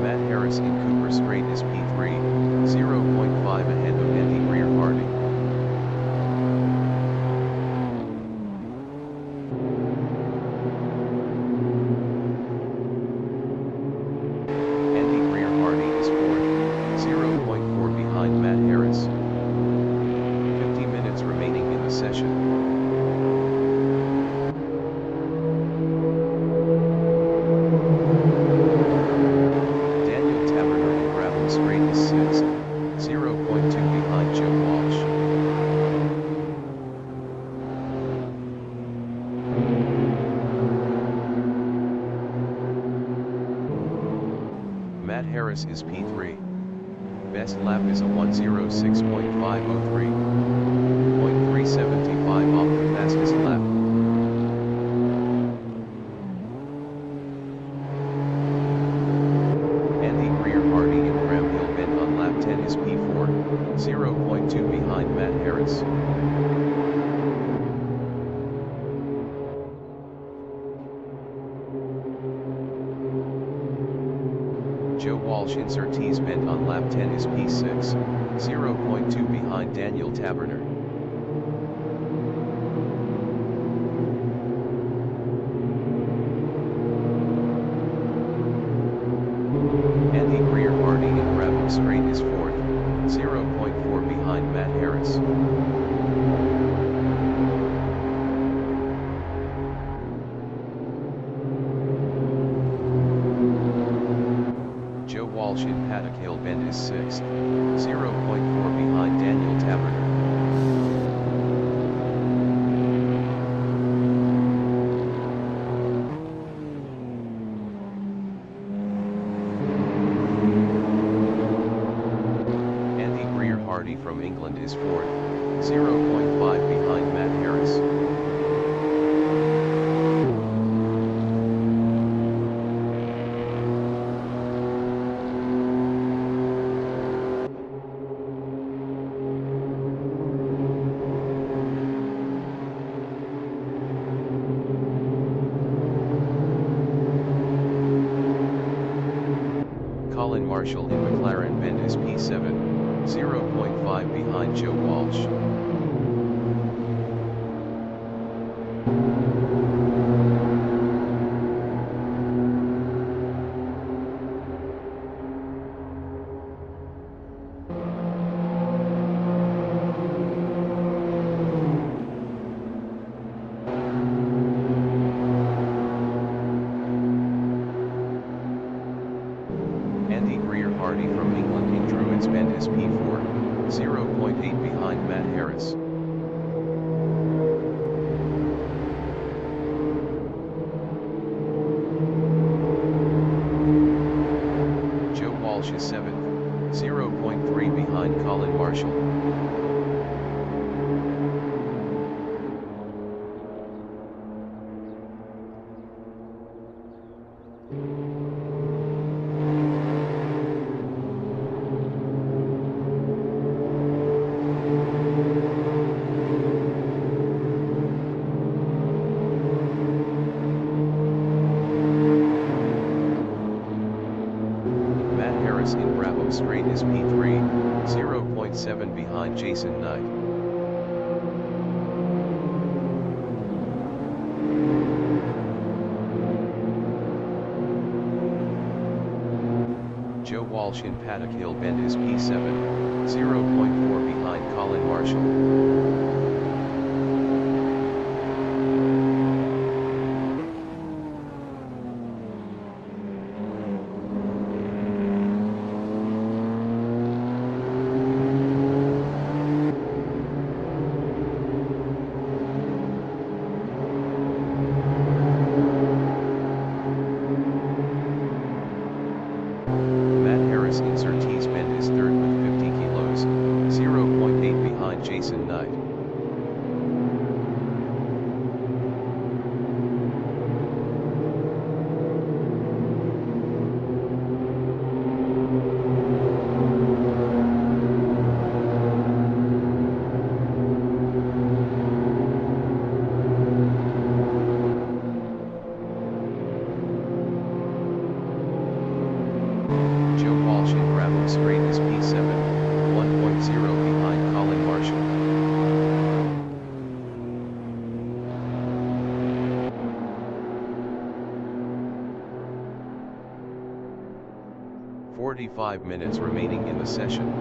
Matt Harris in Cooper Straight is P3, 0.5 ahead of Andy Greer-Hardy. Andy Greer-Hardy is fourth, 0.4 behind Matt Harris. 50 minutes remaining in the session. Daniel Taberner in Bravo Straight is sixth, 0.2 behind Joe Walsh. Matt Harris is P3. Best lap is a 1:06.503. 0.375 off the fastest lap. Andy Greer-Hardy in Bramhill Bend on lap 10 is P4, 0.2 behind Matt Harris. Joe Walsh in Surtees Bend on lap 10 is P6, 0.2 behind Daniel Taberner. Andy Greer-Hardy in Bravo Straight is fourth, 0.4 behind Matt Harris. Joe Walsh in Paddock Hill Bend is sixth, 0.4 behind Daniel Taberner. Andy Greer-Hardy from England is fourth, 0.5 behind Matt Harris. Colin Marshall in McLaren Bend is P7, 0.5 behind Joe Walsh. Andy Greer-Hardy from England in Druids Bend is P4, 0.8 behind Matt Harris. Joe Walsh is 7th, 0.3 behind Colin Marshall. Bravo straight is P3, 0.7 behind Jason Knight. Joe Walsh in Paddock Hill Bend is P7, 0.4 behind Colin Marshall. In Surtees Bend is third with 50 kilos, 0.8 behind Jason Knight. Joe Walsh in Bravo straight is P7, 1.0 behind Colin Marshall. "45 minutes remaining in the session.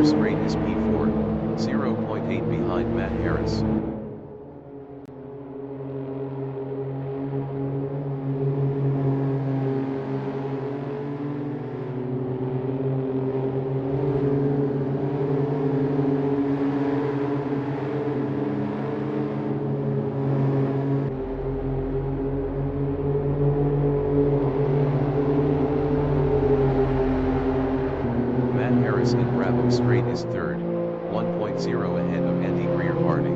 Straight is P4, 0.8 behind Matt Harris. Matt Harris in Bravo straight is third, 1.0 ahead of Andy Greer-Hardy.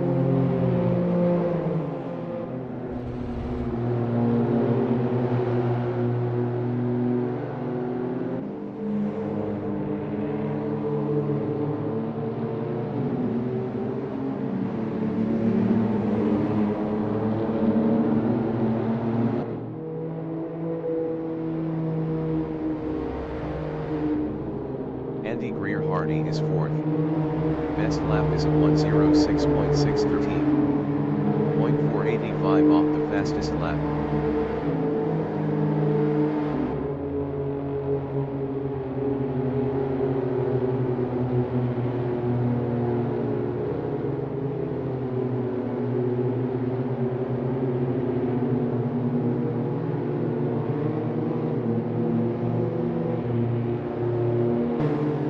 Andy Greer-Hardy is fourth. Best lap is a 1:06.613. 0.485 off the fastest lap.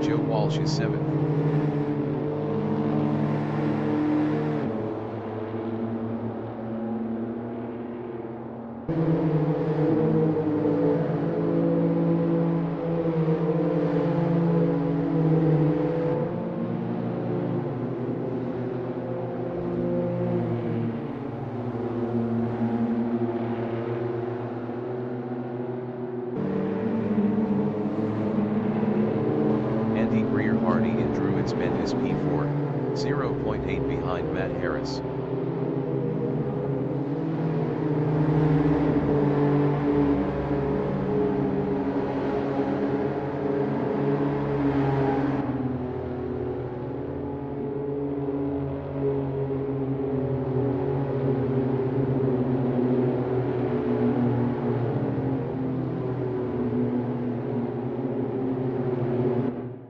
Joe Walsh is seventh. Andy Greer-Hardy in Druids Bend is P4, 0.8 behind Matt Harris.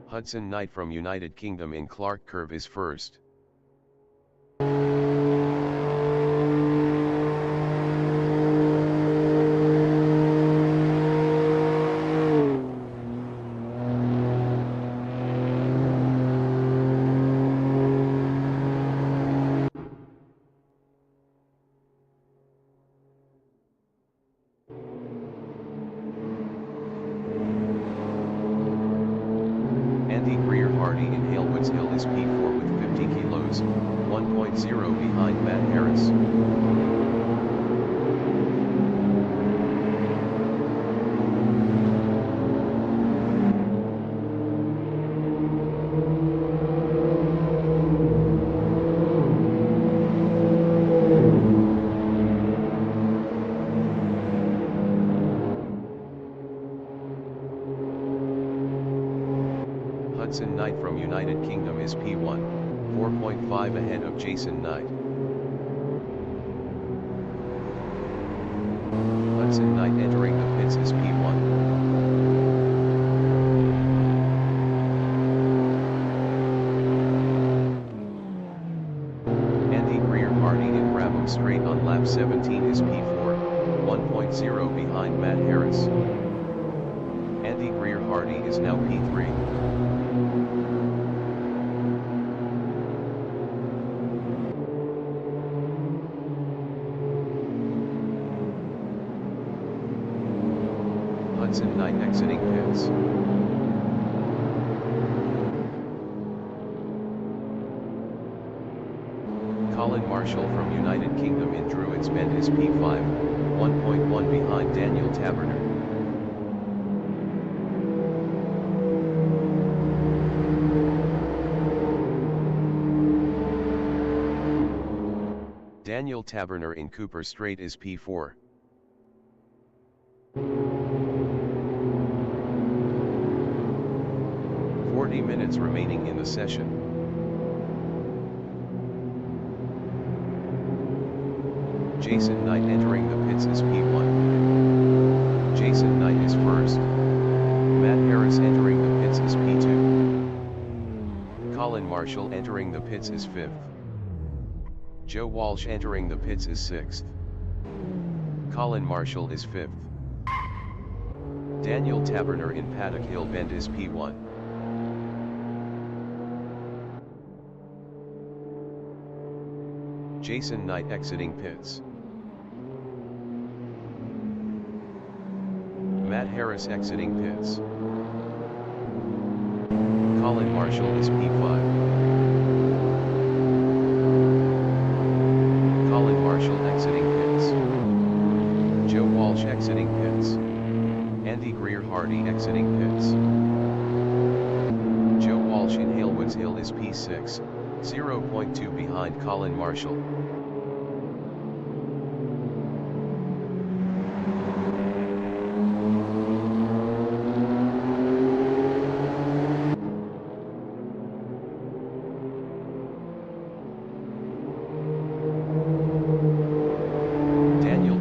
Hudson Knight from United Kingdom in Clark Curve is first. Andy Greer-Hardy in Halewoods Hill is P4 with 50 kilos, 1.0 behind Matt Harris. Hudson Knight from United Kingdom is P1, 4.5 ahead of Jason Knight. Hudson Knight entering the pits is P1. Straight on lap 17 is P4, 1.0 behind Matt Harris. Andy Greer Hardy is now P3. Hudson Knight exiting pits. Colin Marshall from United Kingdom in Druids Bend is P5, 1.1 behind Daniel Taberner. Daniel Taberner in Cooper Strait is P4. Minutes remaining in the session. Jason Knight entering the pits is P1. Jason Knight is first. Matt Harris entering the pits is P2. Colin Marshall entering the pits is 5th. Joe Walsh entering the pits is 6th. Colin Marshall is 5th. Daniel Taberner in Paddock Hill Bend is P1. Jason Knight exiting pits. Matt Harris exiting pits. Colin Marshall is P5. Colin Marshall exiting pits. Joe Walsh exiting pits. Andy Greer Hardy exiting pits. Joe Walsh in Halewoods Hill is P6, 0.2 behind Colin Marshall.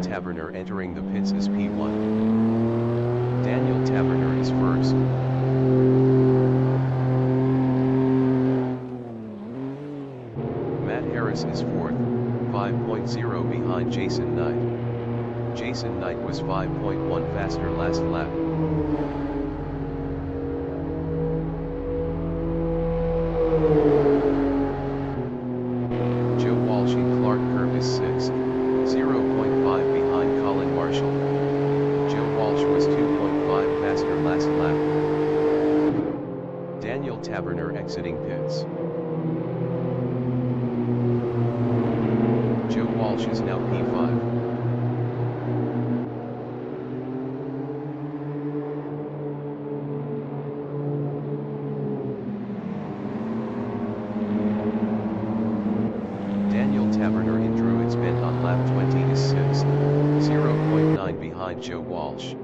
Taberner entering the pits is P1. Daniel Taberner is first. Matt Harris is fourth, 5.0 behind Jason Knight. Jason Knight was 5.1 faster last lap. Joe Walsh in Clark Curve is 6th, 0.5 behind Colin Marshall. Joe Walsh was 2.5 faster last lap. Daniel Taberner exiting pits. Joe Walsh is now P5. Daniel Taberner in Druids Bend on lap 20 is 6th, 0.9 behind Joe Walsh.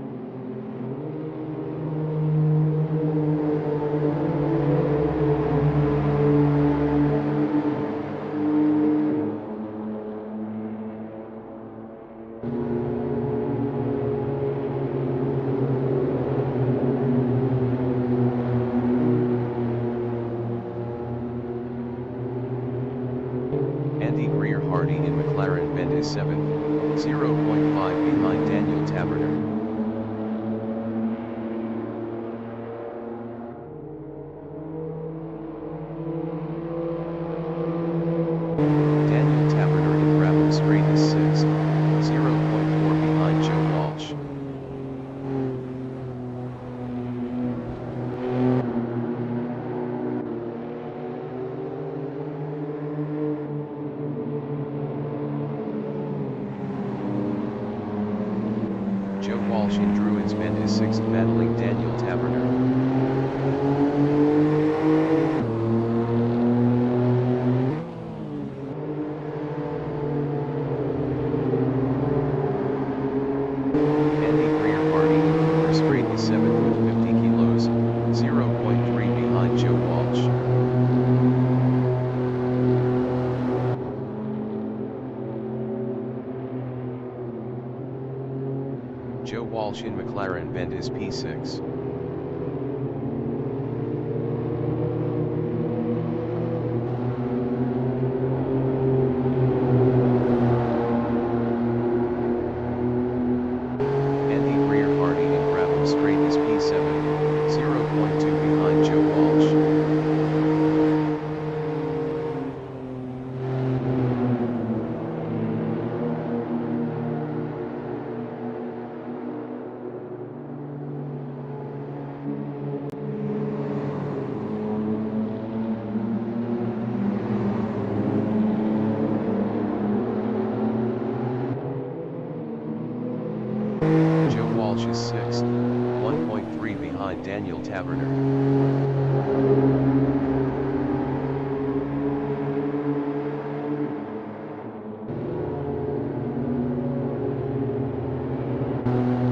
Andy Greer Hardy in McLaren Bend is 7th, 0.5 behind Daniel Taberner. Daniel Taberner in Brabham Straight is 6th, 0.4 behind Joe Walsh. Joe Walsh in Druids Bend is 6th, battling Daniel Taberner. Andy Greer Hardy in Cooper Strait is 7th with 50 kilos, 0.3 behind Joe Walsh in McLaren Bend is P6. Walsh is 6th, 1.3 behind Daniel Taverner.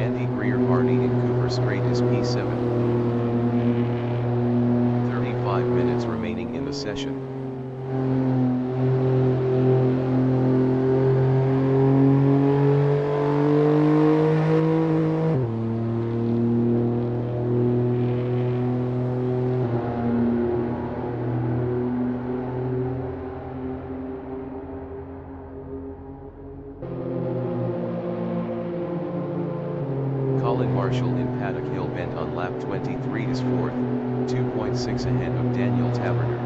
Andy Greer-Hardy in Cooper Straight is P7. 35 minutes remaining in the session. Colin Marshall in Paddock Hill Bend on lap 23 is 4th, 2.6 ahead of Daniel Taverner.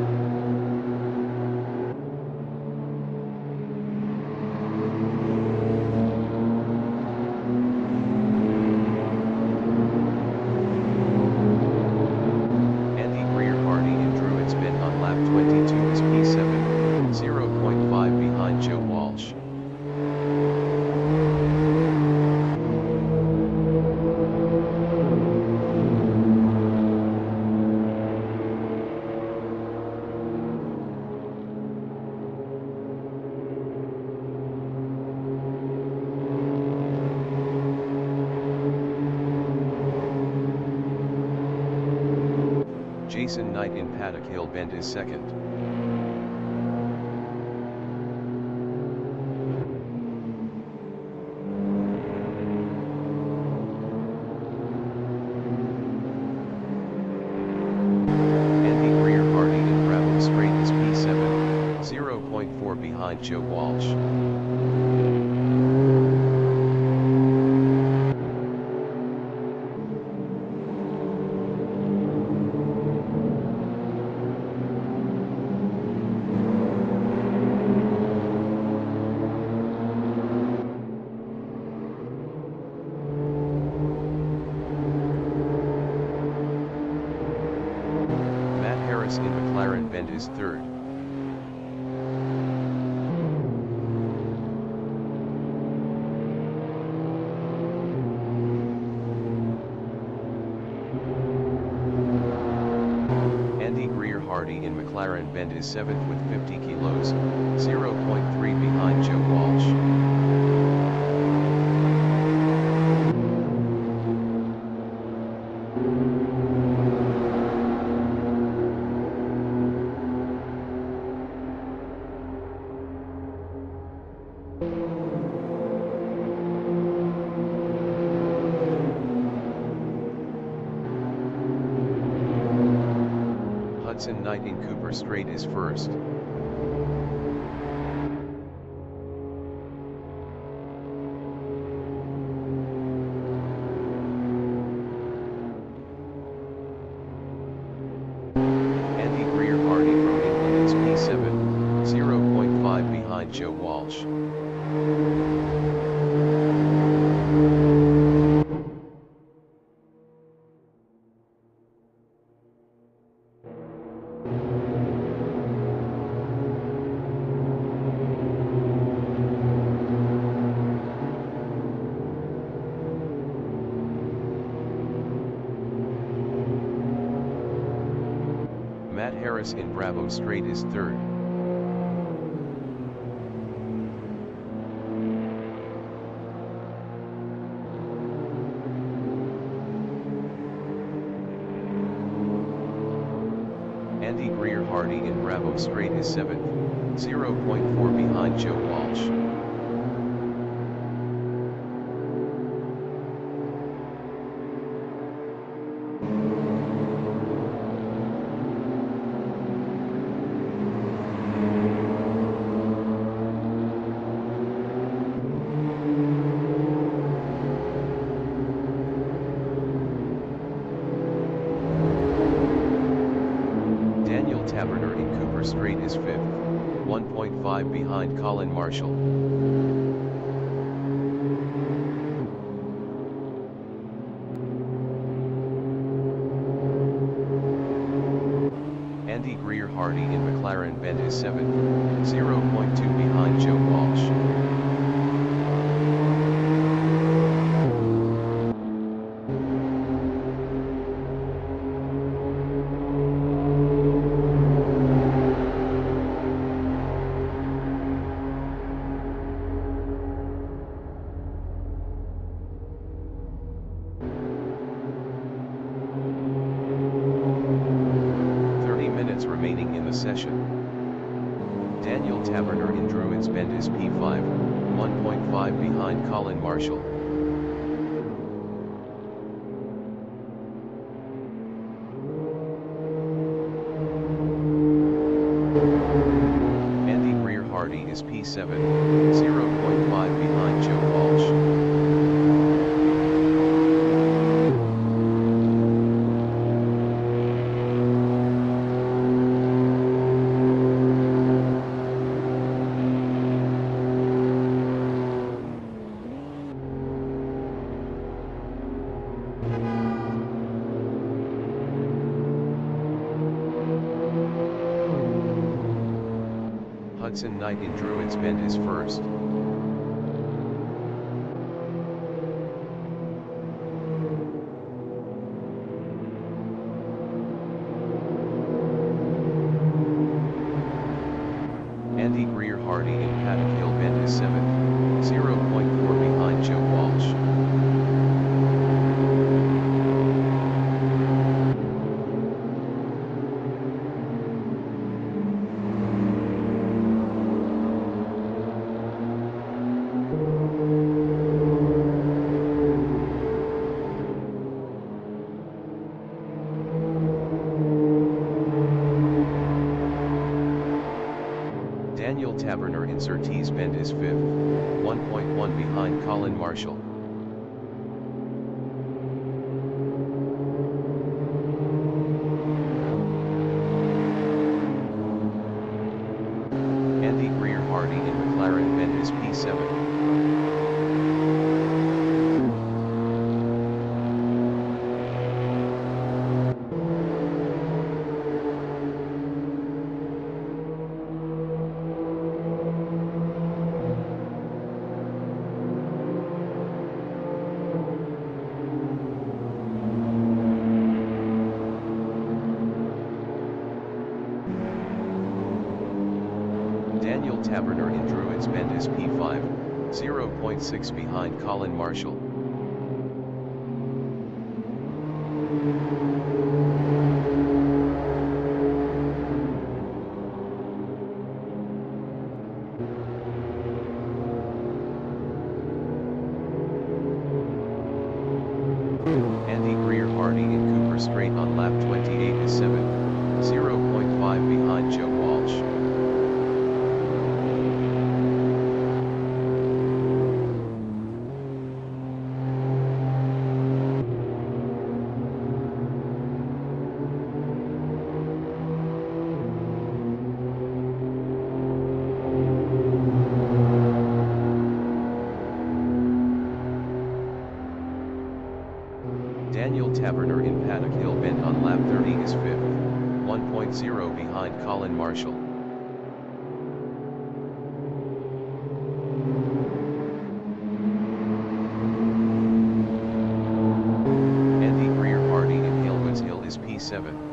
Andy Greer-Hardy in Druids Bend on lap 22 is P7, 0.5 behind Joe Walsh. Jason Knight in Paddock Hill Bend is 2nd. Andy Greer-Hardy in Bravo Straight is P7, 0.4 behind Joe Walsh. In McLaren Bend is 3rd. Andy Greer-Hardy in McLaren Bend is 7th with 50 kilos, 0.3 behind Joe Walsh. Hudson Knight in Cooper Straight is 1st. Andy Greer-Hardy from England is P7, 0.5 behind Joe Walsh. Matt Harris in Bravo Straight is 3rd. Andy Greer-Hardy in Bravo Straight is 7th, 0.4 behind Joe Walsh. Daniel Taverner in Cooper Straight is 5th, 1.5 behind Colin Marshall. Andy Greer Hardy in McLaren Bend is 7th, 0.2 behind Joe Walsh. Remaining in the session. Daniel Taverner in Druids Bend is P5, 1.5 behind Colin Marshall. Andy Greer Hardy is P7, 0.5 behind Joe Walsh. Hudson Knight in Druids Bend is 1st. Andy Greer Hardy in Paddock Hill Bend is 7th, 0.4 behind Joe Walsh. Daniel Taverner in Surtees Bend is 5th, 1.1 behind Colin Marshall. Andy Greer Hardy in McLaren Bend is P7. Daniel Taverner in Druids Bend is P5, 0.6 behind Colin Marshall. Andy Greer Hardy in Cooper Straight on lap 28 is 7th, 0.5 behind Joe Walsh. Daniel Taverner in Paddock Hill Bend on lap 30 is 5th, 1.0 behind Colin Marshall. Andy Greer Hardy in Hillwoods Hill is P7.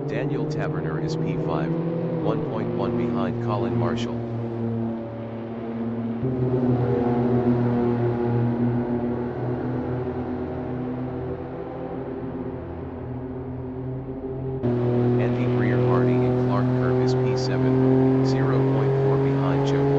Daniel Taverner is P5, 1.1 behind Colin Marshall. Andy Greer Hardy in Clark Curve is P7, 0.4 behind Joe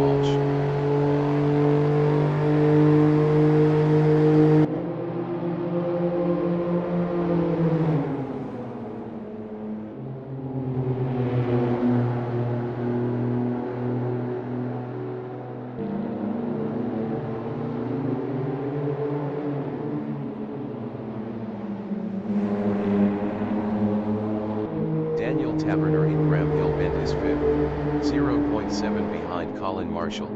Taverner in Graham Hill Bend is 5th, 0.7 behind Colin Marshall.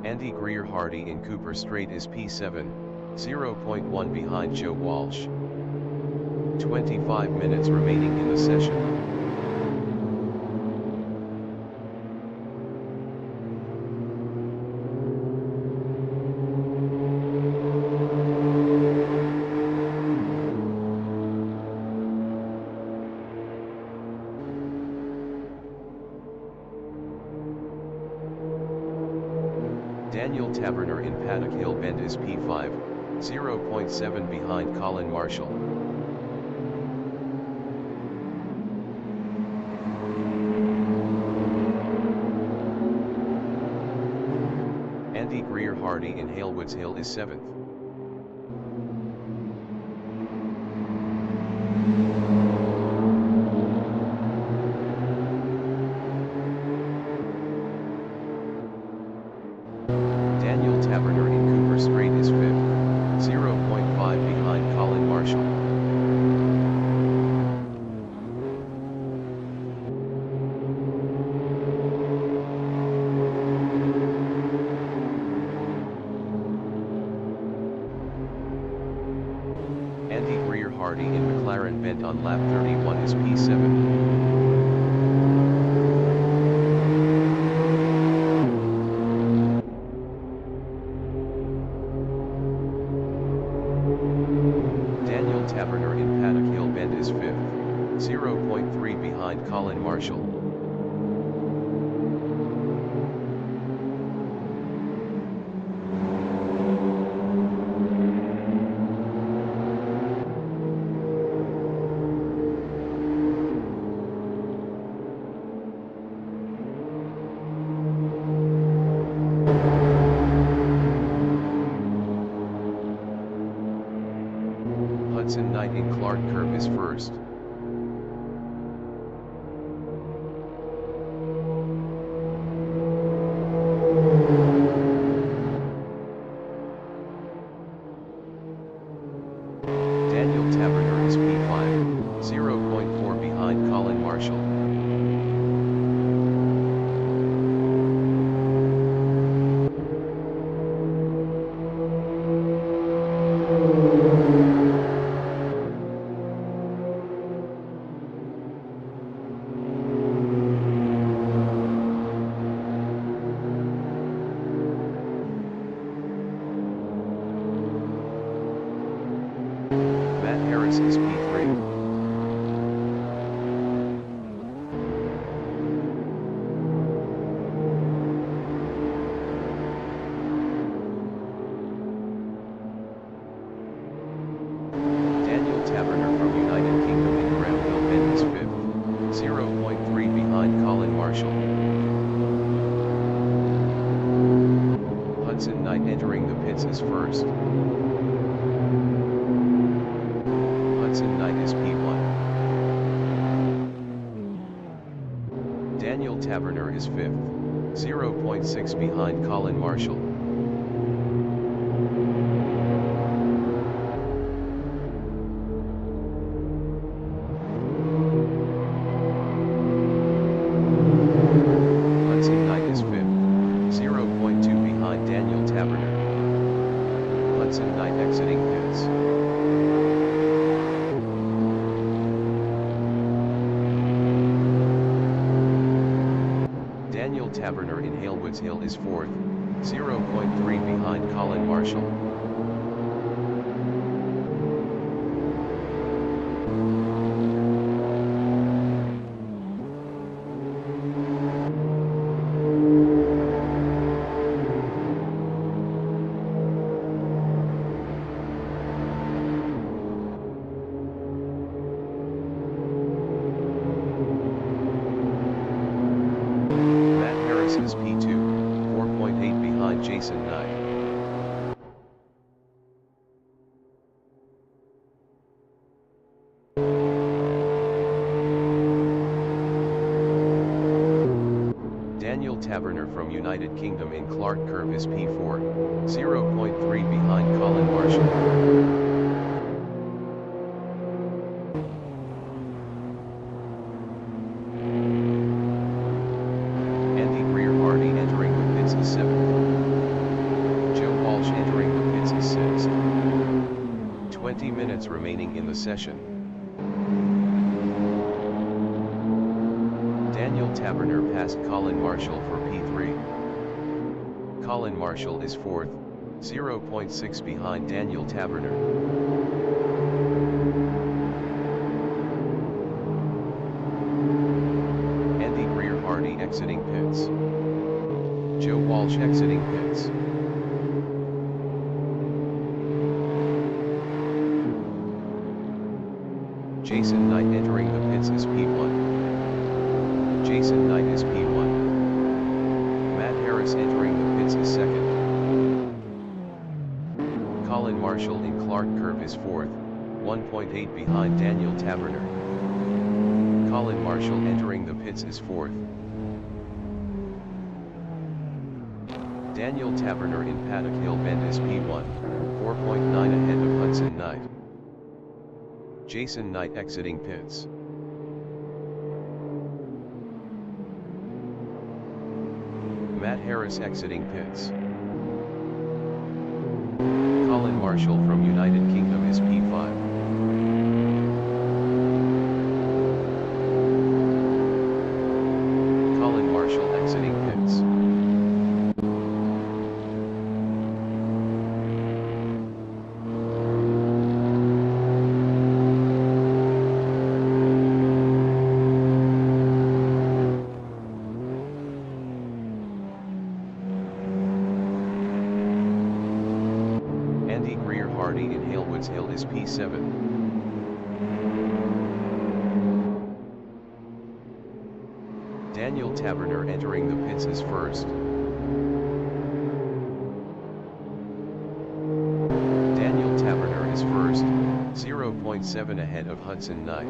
Andy Greer Hardy in Cooper Straight is P7, 0.1 behind Joe Walsh. 25 minutes remaining in the session. Daniel Taverner in Paddock Hill Bend is P5, 0.7 behind Colin Marshall. Andy Greer Hardy in Halewoods Hill is 7th. Daniel Taverner in Cooper Straight is 5th, 0.5 behind Colin Marshall. Andy Greer Hardy in McLaren Bend on lap 31 is P7. Taverner in Paddock Hill Bend is 5th, 0.3 behind Colin Marshall. Hudson Knight in Clark Curve is 1st. Daniel Taverner is P5, 0.4 behind Colin Marshall. Harris is P3. Daniel Taverner from United Kingdom in Graham Hill Bend is 5th, 0.3 behind Colin Marshall. Hudson Knight entering the pits is 1st. Hudson Knight is P1. Daniel Taverner is 5th, 0.6 behind Colin Marshall. Hudson Knight is 5th, 0.2 behind Daniel Taverner. Hudson Knight exiting pits. Daniel Taverner in Halewoods Hill is 4th, 0.3 behind Colin Marshall. Is P2, 4.8 behind Jason Knight. Taverner from United Kingdom in Clark Curve is P4, 0.3 behind Colin Marshall. Remaining in the session. Daniel Taverner passed Colin Marshall for P3. Colin Marshall is 4th, 0.6 behind Daniel Taverner. Andy Greer Hardy exiting pits. Joe Walsh exiting pits. Jason Knight entering the pits is P1. Jason Knight is P1. Matt Harris entering the pits is 2nd. Colin Marshall in Clark Curve is 4th, 1.8 behind Daniel Taverner. Colin Marshall entering the pits is 4th. Daniel Taverner in Paddock Hill Bend is P1, 4.9 ahead of Hudson Knight. Jason Knight exiting pits. Matt Harris exiting pits. Colin Marshall from United Kingdom is P5. Colin Marshall exiting pits. In Halewoods Hill is P7. Daniel Taverner entering the pits is 1st. Daniel Taverner is 1st, 0.7 ahead of Hudson Knight.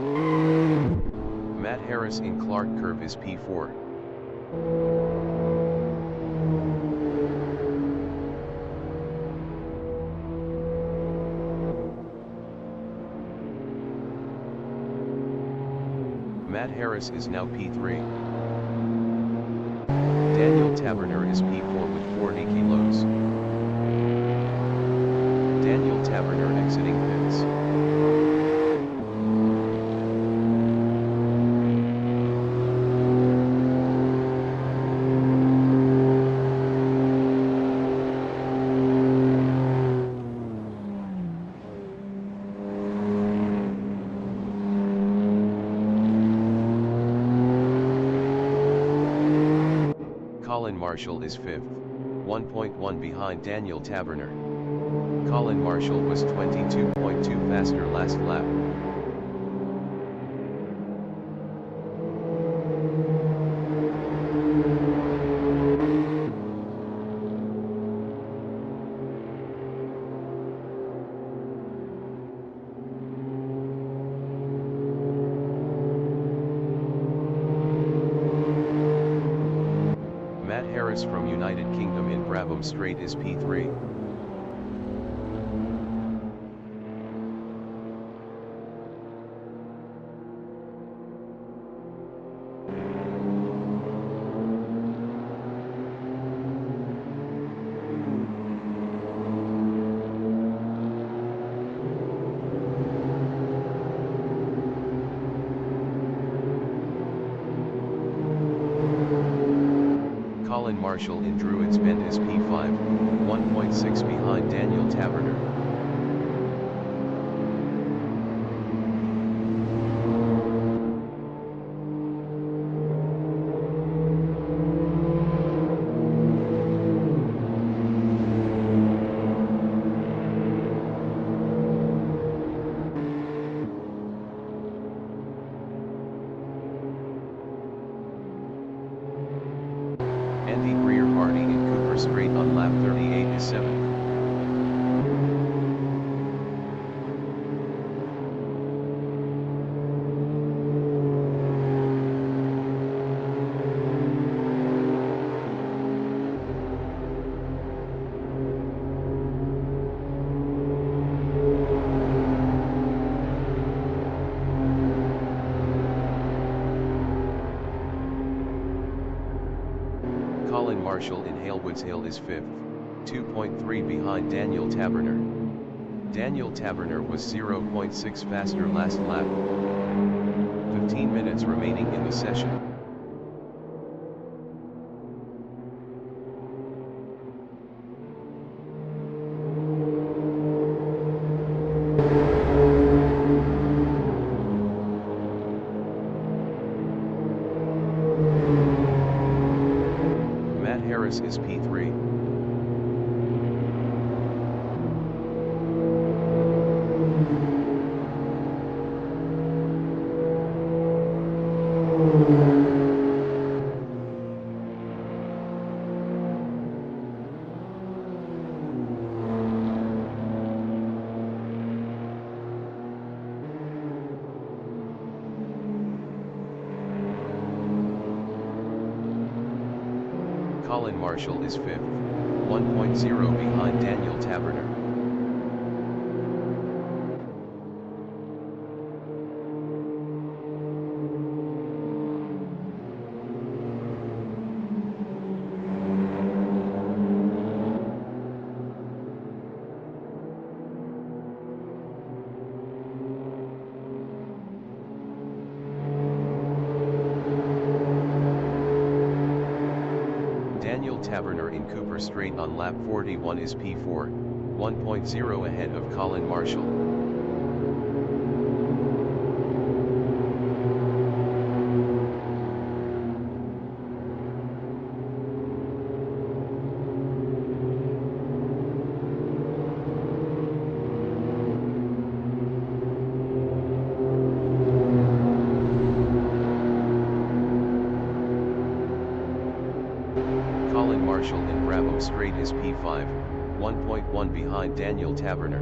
Matt Harris in Clark Curve is P4. Matt Harris is now P3. Daniel Taverner is P4 with 40 kilos. Daniel Taverner exiting pits. Colin Marshall is 5th, 1.1 behind Daniel Taverner. Colin Marshall was 22.2 faster last lap. Matt Harris from United Kingdom in Brabham Straight is P3. Colin Marshall in Druids Bend is P5, 1.6 behind Daniel Taverner. Andy Greer Hardy in Cooper Straight on lap 38 is 7th. Marshall in Halewood's Hill is 5th, 2.3 behind Daniel Taberner. Daniel Taberner was 0.6 faster last lap. 15 minutes remaining in the session. Harris is P3. Colin Marshall is 5th, 1.0 behind Daniel Taberner. Daniel Taberner in Cooper Straight on lap 41 is P4, 1.0 ahead of Colin Marshall. Colin Marshall in Bravo Straight is P5, 1.1 behind Daniel Taberner.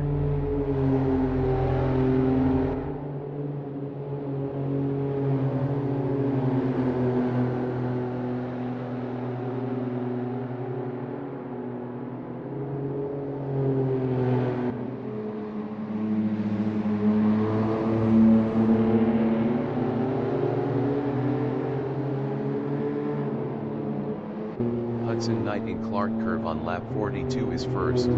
Hudson Knight in Clark Curve on lap 42 is first.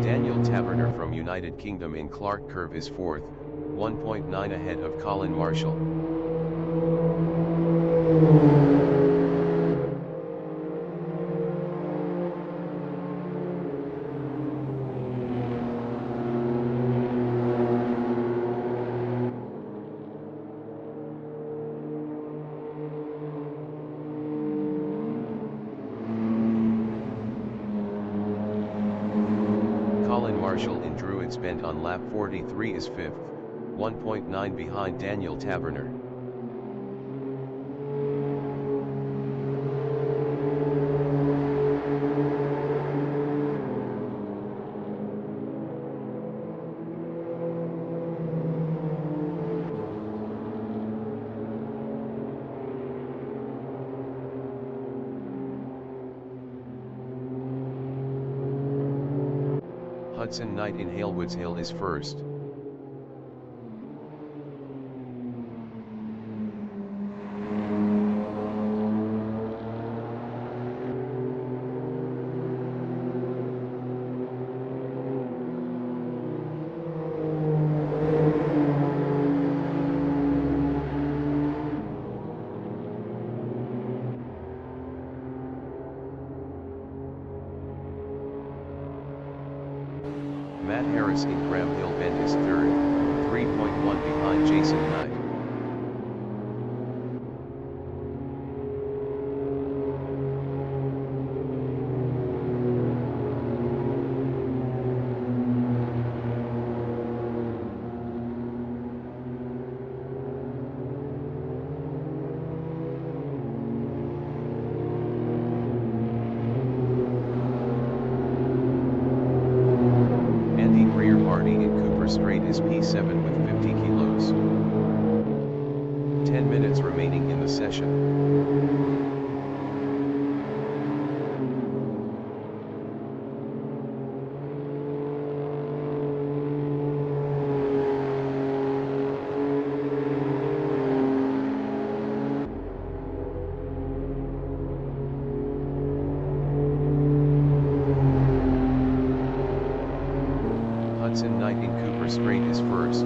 Daniel Taberner from United Kingdom in Clark Curve is 4th, 1.9 ahead of Colin Marshall. Colin Marshall in Druids Bend on lap 43 is 5th, 1.9 behind Daniel Taberner. Hudson Knight in Halewood's Hill is first. Matt Harris in Graham Hill Bend is third, 3.1 behind Jason Knight. remaining in the session. Hudson Knight in Cooper Straight is first.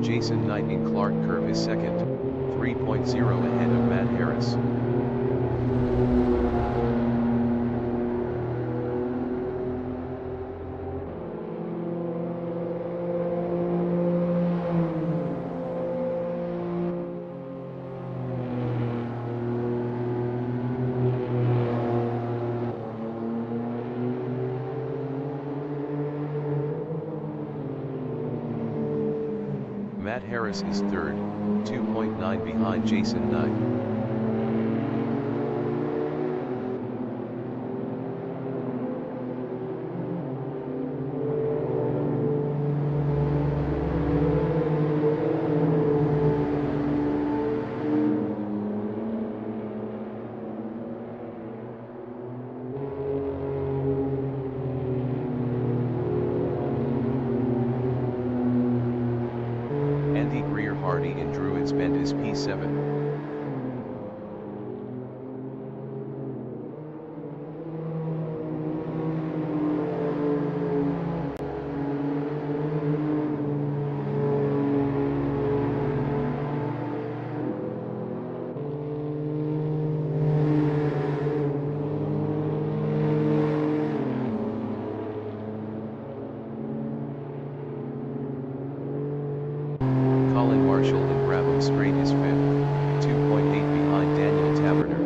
Jason Knight in Clark Curve is second, 3.0 ahead of Matt Harris. Matt Harris is third, 2.9 behind Jason Knight. Hardy in Druids Bend is P7. Colin Marshall in Brabham Straight is 5th, 2.8 behind Daniel Taverner.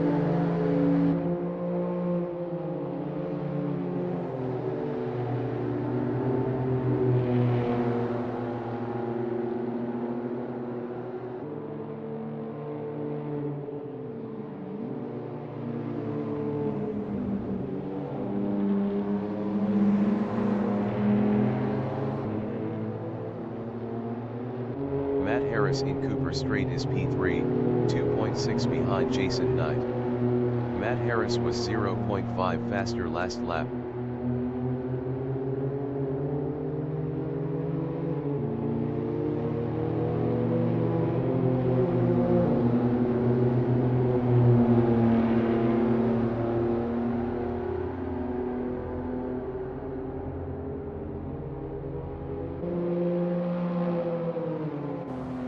Matt Harris in Cooper Straight is P3, 2.6 behind Jason Knight. Matt Harris was 0.5 faster last lap.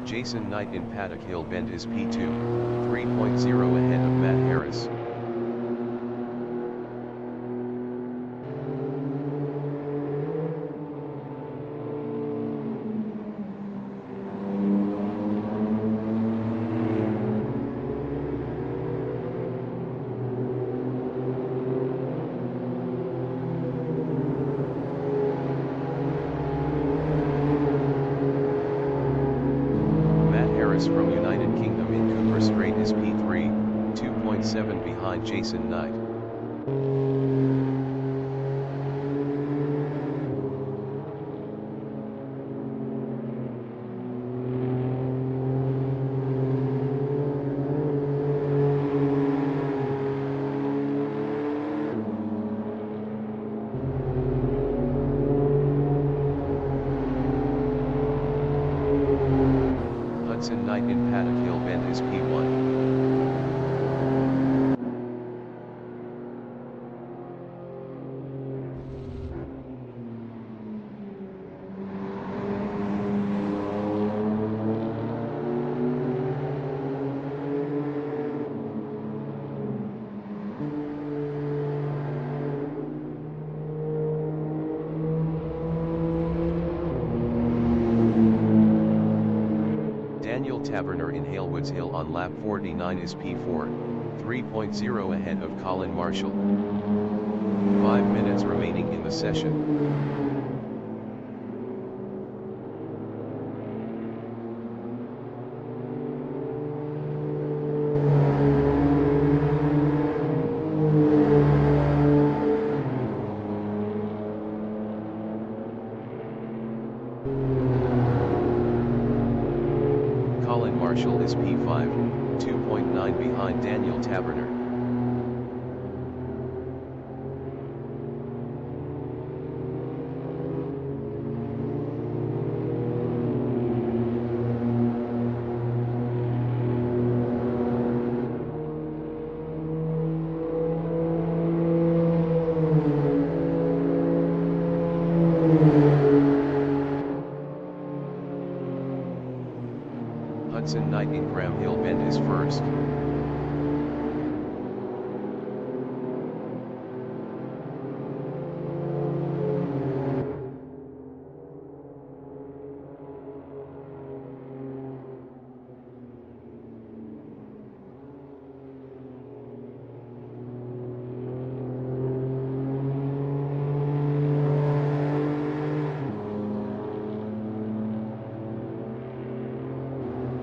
Jason Knight in Paddock Hill Bend is P2, 3.0 ahead of Matt Harris. From United Kingdom in Cooper Straight is P3, 2.7 behind Jason Knight. Hudson Knight in Paddock Hill Bend is P1. Daniel Taverner in Halewoods Hill on lap 49 is P4. 3.0 ahead of Colin Marshall. 5 minutes remaining in the session. Colin Marshall is P5, 2.9 behind Daniel Taberner. Hudson Knight in Graham Hill Bend is first.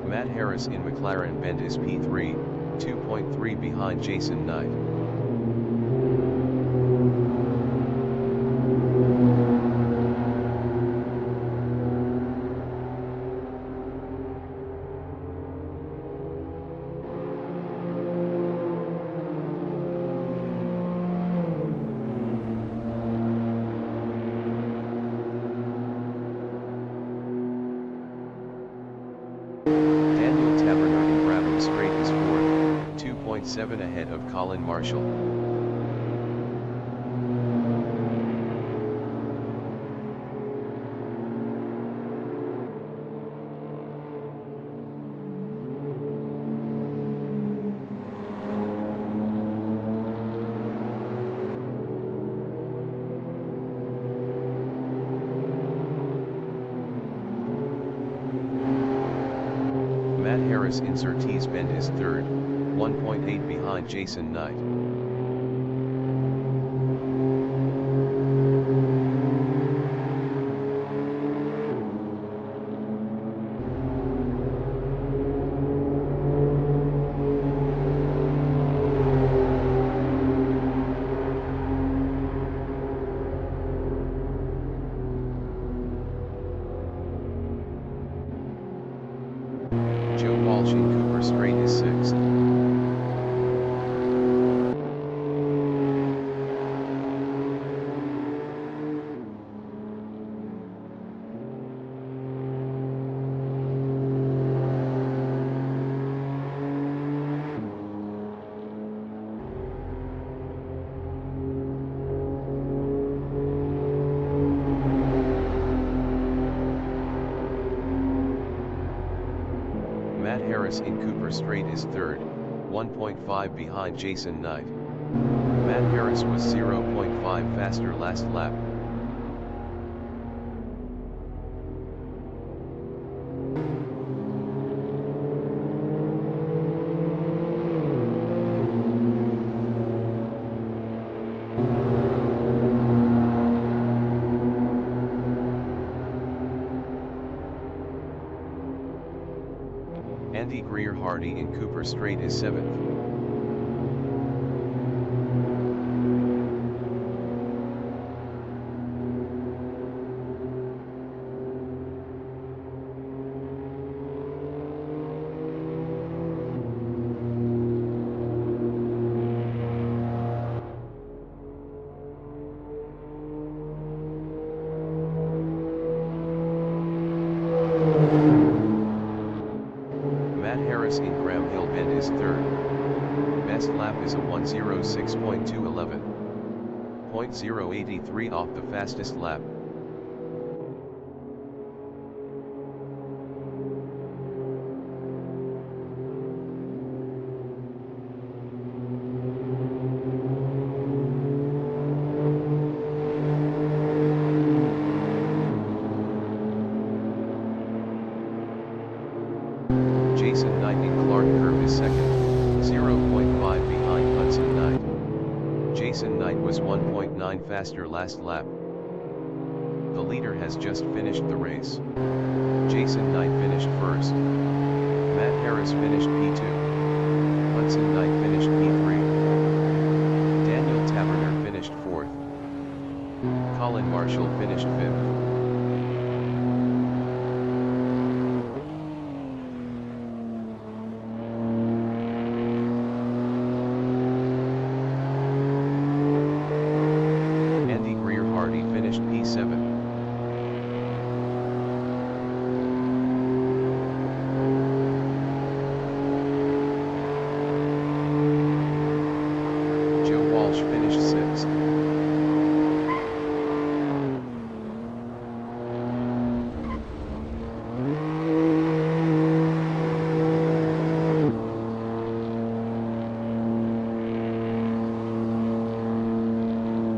Matt Harris in McLaren Bend is P3, 2.3 behind Jason Knight. Daniel Taberner in Brabham Straight is fourth, 2.7 ahead of Colin Marshall. Matt Harris in Surtees Bend is third, 1.8 behind Jason Knight. Joe Walsh in Cooper Straight is sixth. Matt Harris in Cooper Straight is third, 1.5 behind Jason Knight. Matt Harris was 0.5 faster last lap. Andy Greer-Hardy in Cooper Straight is seventh. Matt Harris in Graham Hill Bend is third. Best lap is a 1:06.211. 0.083 off the fastest lap. Jason Knight in Clark Curve is second, 0.5 Jason Knight was 1.9 faster last lap. The leader has just finished the race. Jason Knight finished first. Matt Harris finished P2. Hudson Knight finished P3. Daniel Taverner finished fourth. Colin Marshall finished fifth.